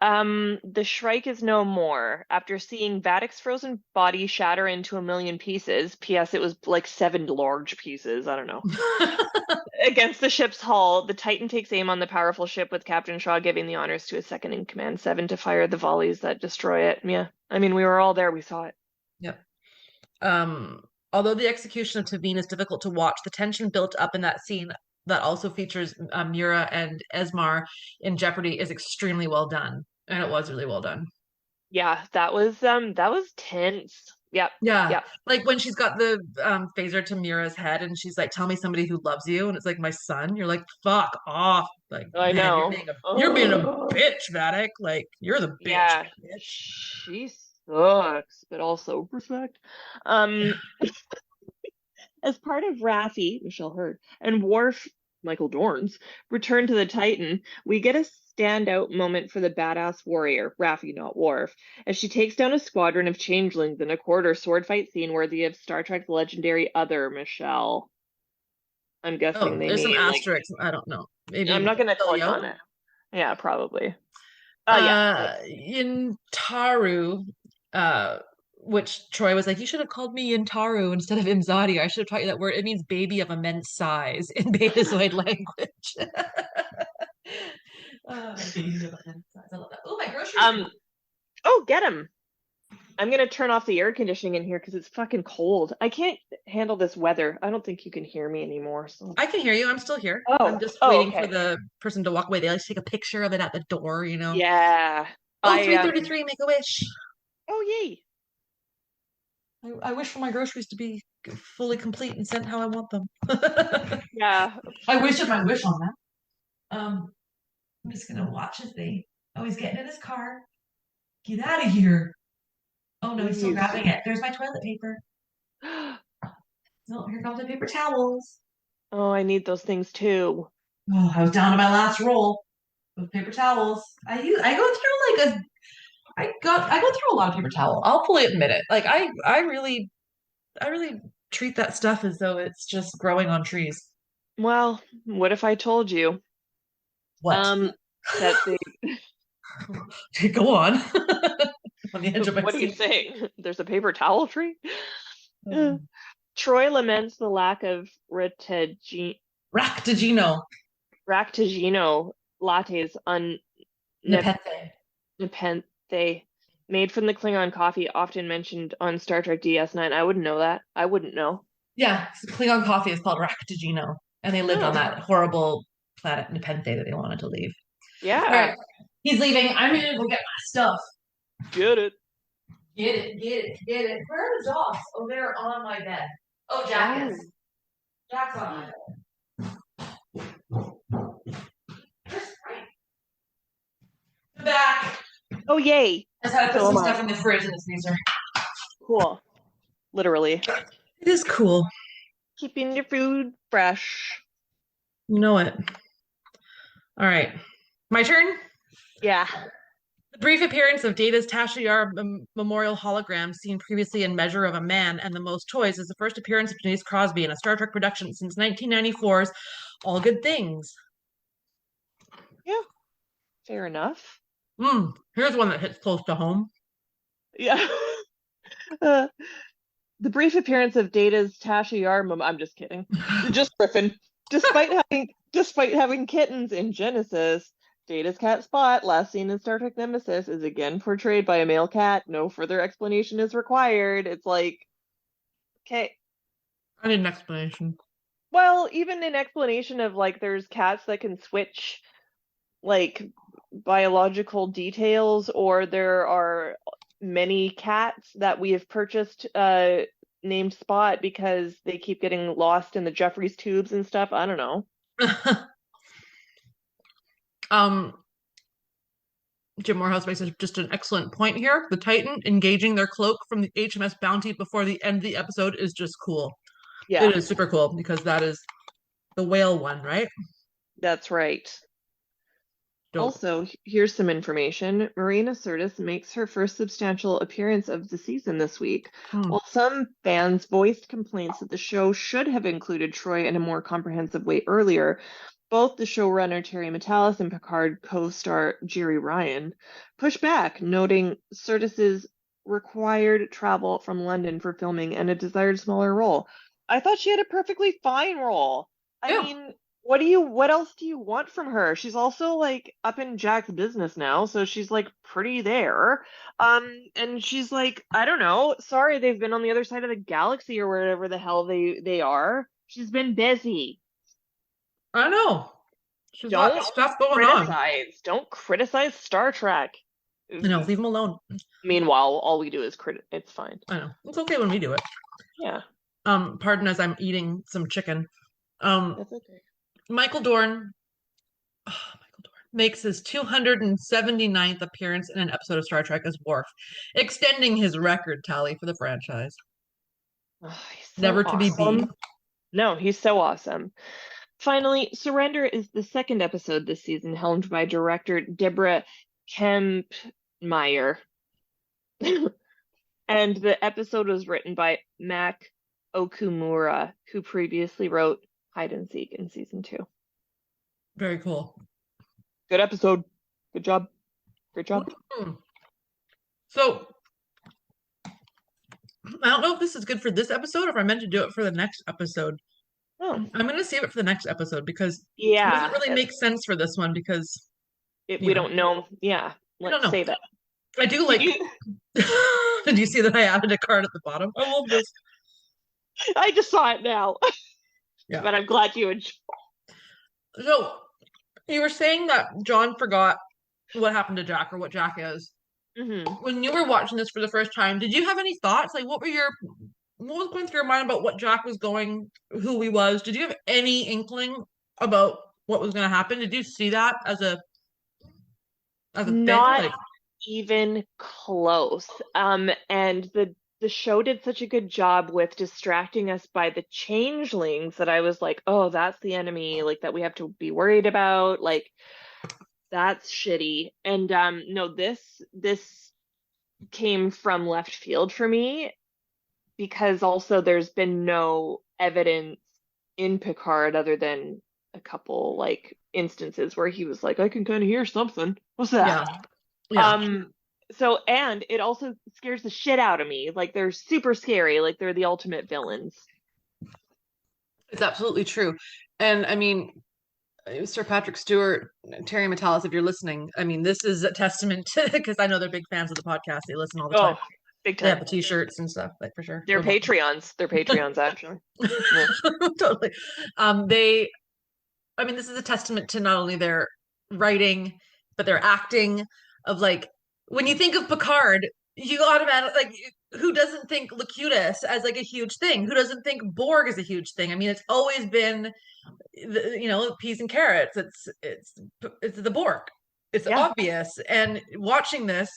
Speaker 3: The Shrike is no more. After seeing Vadic's frozen body shatter into a million pieces, P.S. it was like 7 large pieces, I don't know, against the ship's hull, the Titan takes aim on the powerful ship with Captain Shaw giving the honors to his second in command, Seven, to fire the volleys that destroy it. Yeah, I mean, we were all there, we saw it.
Speaker 2: Yep. Um, Although the execution of Tavine is difficult to watch, the tension built up in that scene that also features Mira and Esmar in jeopardy is extremely well done, and it was really well done.
Speaker 3: Yeah, that was tense. Yep,
Speaker 2: Yeah,
Speaker 3: yep.
Speaker 2: like when she's got the phaser to Mira's head, and she's like, "Tell me somebody who loves you," and it's like my son. You're like, "Fuck off!" Like,
Speaker 3: I
Speaker 2: man,
Speaker 3: know.
Speaker 2: you're being a
Speaker 3: Oh,
Speaker 2: bitch, Vatic. Like, you're the bitch,
Speaker 3: yeah,
Speaker 2: bitch.
Speaker 3: she sucks, but also respect. Um, As part of Raffi, Michelle Hurd, and Worf, Michael Dorn's return to the Titan, we get a standout moment for the badass warrior, Raffi, not Worf, as she takes down a squadron of changelings in a corridor sword fight scene worthy of Star Trek's legendary Other Michelle. I'm guessing
Speaker 2: Oh,
Speaker 3: they
Speaker 2: there's some
Speaker 3: mean like
Speaker 2: asterisks. I don't know.
Speaker 3: I'm
Speaker 2: Maybe
Speaker 3: not gonna click
Speaker 2: Elio.
Speaker 3: on it. Yeah, probably. Oh yeah, yeah.
Speaker 2: Intaru, uh, which Troy was like, you should have called me Intaru instead of Imzadi. I should have taught you that word. It means baby of immense size in Betazoid language. Baby of immense size. I love that. Oh, my groceries are
Speaker 3: Um. Oh, get him. I'm gonna turn off the air conditioning in here because it's fucking cold. I can't handle this weather. I don't think you can hear me anymore. So.
Speaker 2: I can hear you. I'm still here. I'm
Speaker 3: Oh.
Speaker 2: just
Speaker 3: Oh,
Speaker 2: waiting for
Speaker 3: okay.
Speaker 2: the person to walk away. They like to take a picture of it at the door, you know.
Speaker 3: Yeah.
Speaker 2: Oh,
Speaker 3: I
Speaker 2: 3:33, make a wish.
Speaker 3: Oh yay.
Speaker 2: I wish for my groceries to be fully complete and sent how I want them.
Speaker 3: Yeah.
Speaker 2: I wish of my wish on that. I'm just gonna watch as they. Oh, he's getting in his car. Get out of here. Oh no, he's still
Speaker 3: Please.
Speaker 2: grabbing it. There's my toilet paper. Oh, here comes the paper towels.
Speaker 3: Oh, I need those things too.
Speaker 2: Oh, I was down to my last roll of paper towels. I go through like a I go through a lot of paper towel. I'll fully admit it. Like I really treat that stuff as though it's just growing on trees.
Speaker 3: Well, what if I told you
Speaker 2: What?
Speaker 3: um that the
Speaker 2: Go on. On the edge of my
Speaker 3: what are you
Speaker 2: seat.
Speaker 3: saying? There's a paper towel tree?
Speaker 2: Um,
Speaker 3: Troy laments the lack of
Speaker 2: Ractigino.
Speaker 3: Ractigino lattes on
Speaker 2: Nepenthe.
Speaker 3: Nepenthe, made from the Klingon coffee often mentioned on Star Trek DS9. I wouldn't know that. I wouldn't know.
Speaker 2: Yeah, Klingon coffee is called Ractigino, and they lived on
Speaker 3: Oh,
Speaker 2: that horrible planet Nepenthe that they wanted to leave. All
Speaker 3: yeah.
Speaker 2: right, he's leaving. I'm gonna go get my stuff.
Speaker 3: Get it.
Speaker 2: Get it, get it, get it. Where are the dogs? Oh, they're on my bed. Oh, Jack
Speaker 3: Oh.
Speaker 2: is. Jack's on my bed. I'm back.
Speaker 3: Oh, yay.
Speaker 2: I just had to put
Speaker 3: So
Speaker 2: some
Speaker 3: am I.
Speaker 2: stuff in the fridge and the freezer.
Speaker 3: Cool. Literally.
Speaker 2: It is cool.
Speaker 3: Keeping your food fresh.
Speaker 2: You know it. All right. My turn?
Speaker 3: Yeah.
Speaker 2: The brief appearance of Data's Tasha Yar memorial hologram, seen previously in Measure of a Man and The Most Toys, is the first appearance of Denise Crosby in a Star Trek production since 1994's All Good Things.
Speaker 3: Yeah. Fair enough.
Speaker 2: Here's one that hits close to home.
Speaker 3: Yeah. Uh, the brief appearance of Data's Tasha Yar I'm just kidding. Just riffing. Despite having kittens in Genesis, Data's cat Spot, last seen in Star Trek Nemesis, is again portrayed by a male cat. No further explanation is required. It's like, okay.
Speaker 2: I need an explanation.
Speaker 3: Well, even an explanation of like there's cats that can switch like biological details, or there are many cats that we have purchased named Spot because they keep getting lost in the Jeffries tubes and stuff. I don't know.
Speaker 2: Jim Morehouse makes just an excellent point here. The Titan engaging their cloak from the HMS Bounty before the end of the episode is just cool.
Speaker 3: Yeah,
Speaker 2: it is super cool because that is the whale one, right?
Speaker 3: That's right.
Speaker 2: Dope.
Speaker 3: Also, here's some information. Marina Sirtis makes her first substantial appearance of the season this week. While some fans voiced complaints that the show should have included Troy in a more comprehensive way earlier, both the showrunner Terry Matalas and Picard co-star Jerry Ryan pushed back, noting Sirtis's required travel from London for filming and a desired smaller role. I thought she had a perfectly fine role. I mean, what else do you want from her? She's also like up in Jack's business now, so she's like pretty there. And she's like, I don't know, sorry they've been on the other side of the galaxy or wherever the hell they are. She's been busy.
Speaker 2: I know. She's got stuff going on.
Speaker 3: Don't criticize Star Trek.
Speaker 2: No, leave them alone.
Speaker 3: Meanwhile, all we do is it's fine.
Speaker 2: I know. It's okay when we do it.
Speaker 3: Yeah.
Speaker 2: Pardon as I'm eating some chicken.
Speaker 3: That's okay.
Speaker 2: Michael Dorn makes his 279th appearance in an episode of Star Trek as Worf, extending his record tally for the franchise.
Speaker 3: Oh,
Speaker 2: Never to be beat.
Speaker 3: No, he's so awesome. Finally, Surrender is the second episode this season, helmed by director Deborah Kempmeyer. And the episode was written by Mac Okumura, who previously wrote Hide and Seek in season 2.
Speaker 2: Very cool.
Speaker 3: Good episode. Good job. Great job.
Speaker 2: So, I don't know if this is good for this episode or if I meant to do it for the next episode.
Speaker 3: Oh.
Speaker 2: I'm going to save it for the next episode because
Speaker 3: it
Speaker 2: doesn't really make sense for this one because
Speaker 3: we don't know. Yeah, let's save it.
Speaker 2: I do like. Did you see that I added a card at the bottom? I love this.
Speaker 3: I just saw it now.
Speaker 2: Yeah,
Speaker 3: but I'm glad you enjoyed.
Speaker 2: So you were saying that John forgot what happened to Jack or what Jack is. When you were watching this for the first time, did you have any thoughts? Like, what was going through your mind about what Jack was going, who he was? Did you have any inkling about what was going to happen? Did you see that as a thing?
Speaker 3: even close. And the show did such a good job with distracting us by the changelings that I was like, oh, that's the enemy, like that we have to be worried about. Like that's shitty. And no, this came from left field for me because also there's been no evidence in Picard other than a couple like instances where he was like, I can kind of hear something. What's
Speaker 2: Yeah.
Speaker 3: that?
Speaker 2: Yeah.
Speaker 3: Um, so and it also scares the shit out of me. Like they're super scary, like they're the ultimate villains.
Speaker 2: It's absolutely true. And I mean, Sir Patrick Stewart, Terry Matalas, if you're listening, I mean, this is a testament to, because I know they're big fans of the podcast. They listen all the time.
Speaker 3: Oh, big
Speaker 2: They have
Speaker 3: time.
Speaker 2: the t-shirts and stuff, like for sure.
Speaker 3: They're
Speaker 2: Or books.
Speaker 3: Patreons. They're Patreons actually. Yeah.
Speaker 2: Totally. I mean, this is a testament to not only their writing, but their acting of like, when you think of Picard, you automatically, like, who doesn't think Locutus as like a huge thing? Who doesn't think Borg is a huge thing? I mean, it's always been peas and carrots. It's the Borg. It's
Speaker 3: Yeah.
Speaker 2: obvious. And watching this,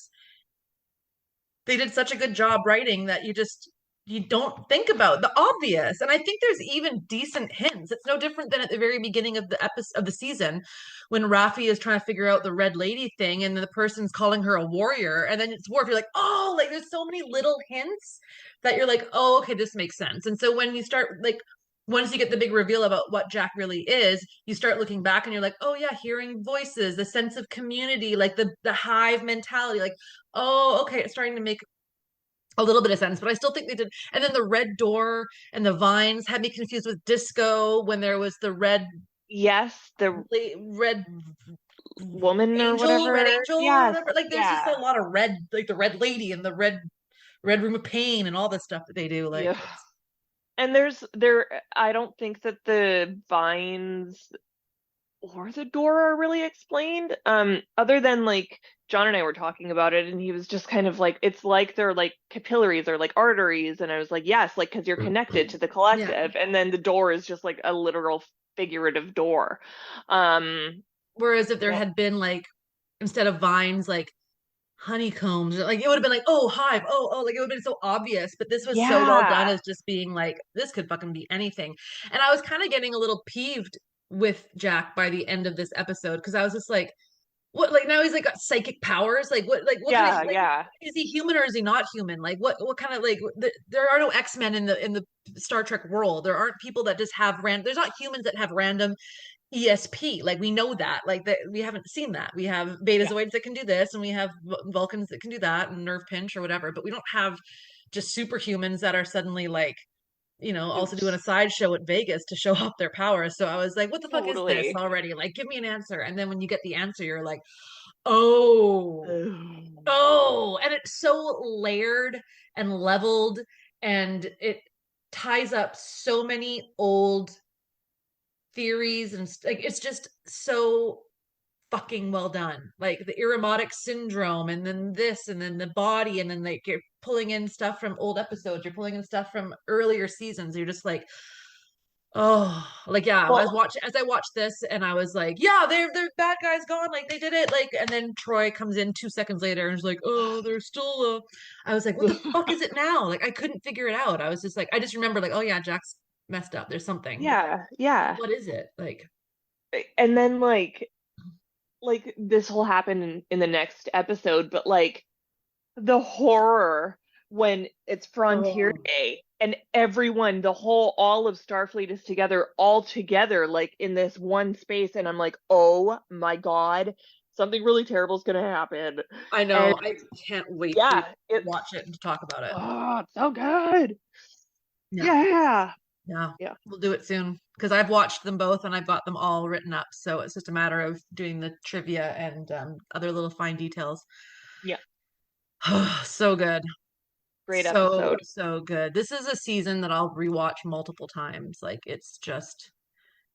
Speaker 2: they did such a good job writing that you don't think about the obvious. And I think there's even decent hints. It's no different than at the very beginning of the episode of the season when Raffi is trying to figure out the red lady thing and the person's calling her a warrior and then it's Worf. You're like, oh, like there's so many little hints that you're like, oh, okay, this makes sense. And so when you start like once you get the big reveal about what Jack really is, you start looking back and you're like, oh yeah, hearing voices, the sense of community, like the hive mentality, like, oh, okay, it's starting to make a little bit of sense, but I still think they did. And then the red door and the vines had me confused with disco when there was the
Speaker 3: Yes, the
Speaker 2: red
Speaker 3: woman or
Speaker 2: angel, red
Speaker 3: whatever.
Speaker 2: angel or
Speaker 3: Yes.
Speaker 2: whatever. Like there's just
Speaker 3: Yeah.
Speaker 2: a lot of red, like the red lady and the red room of pain and all this stuff that they do. Like
Speaker 3: Yeah. And there I don't think that the vines or the door are really explained. Other than like John and I were talking about it and he was just kind of like it's like they're like capillaries or like arteries and I was like, yes, like because you're connected to the
Speaker 2: yeah.
Speaker 3: collective. And then the door is just like a literal figurative door.
Speaker 2: Whereas if there
Speaker 3: Yeah.
Speaker 2: had been like instead of vines, like honeycombs, like it would have been like, oh, hive, oh, like it would have been so obvious. But this was so well done
Speaker 3: Yeah.
Speaker 2: as just being like, this could fucking be anything. And I was kind of getting a little peeved with Jack by the end of this episode because I was just like, what? Like now he's like got psychic powers. Like what kind of
Speaker 3: Yeah,
Speaker 2: like
Speaker 3: yeah.
Speaker 2: is he human or is he not human? Like what kind of like there are no X-Men in the Star Trek world. There aren't people that just have random. There's not humans that have random ESP. Like we know that. Like that we haven't seen that. We have
Speaker 3: Yeah.
Speaker 2: Betazoids that can do this, and we have Vulcans that can do that, and Nerve Pinch or whatever. But we don't have just superhumans that are suddenly like also doing a sideshow at Vegas to show off their powers. So I was like, what the fuck is this
Speaker 3: Totally.
Speaker 2: already? Like, give me an answer. And then when you get the answer, you're like, oh,
Speaker 3: Ugh.
Speaker 2: oh. And it's so layered and leveled, and it ties up so many old theories and like it's just so fucking well done. Like the Irumodic syndrome, and then this, and then the body, and then like you're pulling in stuff from old episodes, you're pulling in stuff from earlier seasons. You're just like, oh, like yeah.
Speaker 3: Well,
Speaker 2: As I watched this, and I was like, yeah, they're bad guys gone, like they did it, like. And then Troy comes in 2 seconds later and is like, oh, they're still. I was like, what the fuck is it now? Like I couldn't figure it out. I was just like, I just remember like, oh yeah, Jack's messed up. There's something.
Speaker 3: yeah, yeah.
Speaker 2: What is it? Like,
Speaker 3: And then like this will happen in the next episode, but like the horror when it's Frontier
Speaker 2: oh.
Speaker 3: Day and everyone, the whole all of Starfleet is together, all together, like in this one space, and I'm like, oh my God, something really terrible is gonna happen.
Speaker 2: I
Speaker 3: And
Speaker 2: know. I can't wait to
Speaker 3: yeah, it's
Speaker 2: watch it and to talk about it.
Speaker 3: oh, it's so good.
Speaker 2: Yeah.
Speaker 3: Yeah.
Speaker 2: Yeah.
Speaker 3: Yeah.
Speaker 2: We'll do it soon because I've watched them both and I've got them all written up. So it's just a matter of doing the trivia and other little fine details.
Speaker 3: Yeah.
Speaker 2: So good.
Speaker 3: Great episode.
Speaker 2: So good. This is a season that I'll rewatch multiple times. Like it's just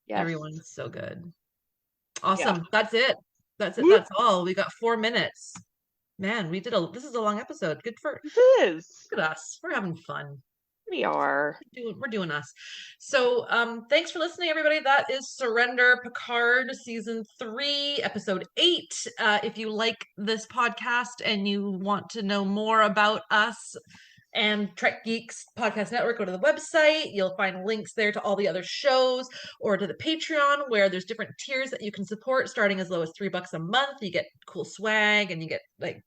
Speaker 3: Yes.
Speaker 2: everyone's so good.
Speaker 3: Yeah.
Speaker 2: Awesome. That's it. That's it.
Speaker 3: Whoop.
Speaker 2: That's all. We got 4 minutes. Man, this is a long episode.
Speaker 3: This is.
Speaker 2: Good at us. We're having fun.
Speaker 3: We are.
Speaker 2: We're doing us. So thanks for listening, everybody. That is Surrender Picard season 3 episode 8. If you like this podcast and you want to know more about us and Trek Geeks Podcast Network, go to the website. You'll find links there to all the other shows, or to the Patreon, where there's different tiers that you can support, starting as low as $3 a month. You get cool swag, and you get like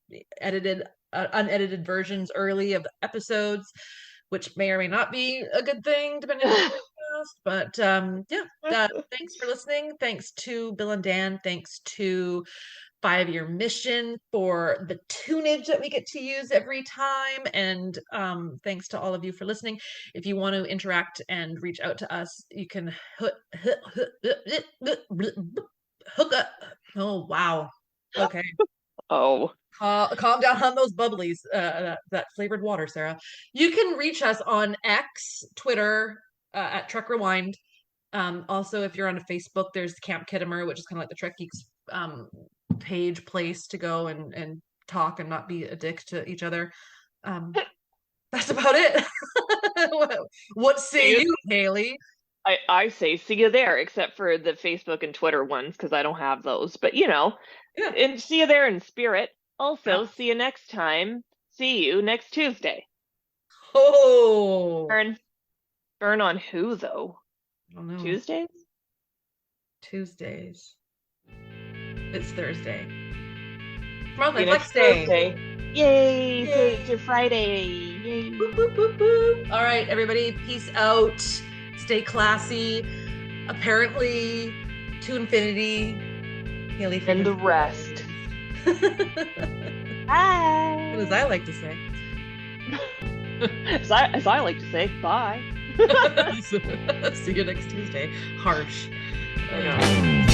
Speaker 2: unedited versions early of the episodes, which may or may not be a good thing depending on the podcast. But thanks for listening. Thanks to Bill and Dan. Thanks to 5-Year Mission for the tunage that we get to use every time. And thanks to all of you for listening. If you want to interact and reach out to us, you can hook up. Oh, wow. Okay.
Speaker 3: Oh.
Speaker 2: Calm down on those bubblies, that flavored water, Sarah. You can reach us on X, Twitter, at Trek Rewind. Also, if you're on Facebook, there's Camp Kittimer, which is kind of like the Trek Geeks page place to go and talk and not be a dick to each other. That's about it. What say you, Haley?
Speaker 3: I say see you there, except for the Facebook and Twitter ones, because I don't have those. But and see you there in spirit. Also, see you next time. See you next Tuesday.
Speaker 2: Oh.
Speaker 3: Burn on who, though?
Speaker 2: I don't know. Tuesdays. It's Thursday. Tomorrow's my flex day.
Speaker 3: Yay! To Friday. Yay!
Speaker 2: Boop, boop, boop, boop. All right, everybody. Peace out. Stay classy. Apparently, to infinity. Haley
Speaker 3: and the rest. Bye.
Speaker 2: What as I like to say.
Speaker 3: as I like to say, bye.
Speaker 2: See you next Tuesday. Harsh.
Speaker 3: I know.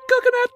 Speaker 1: Coconut.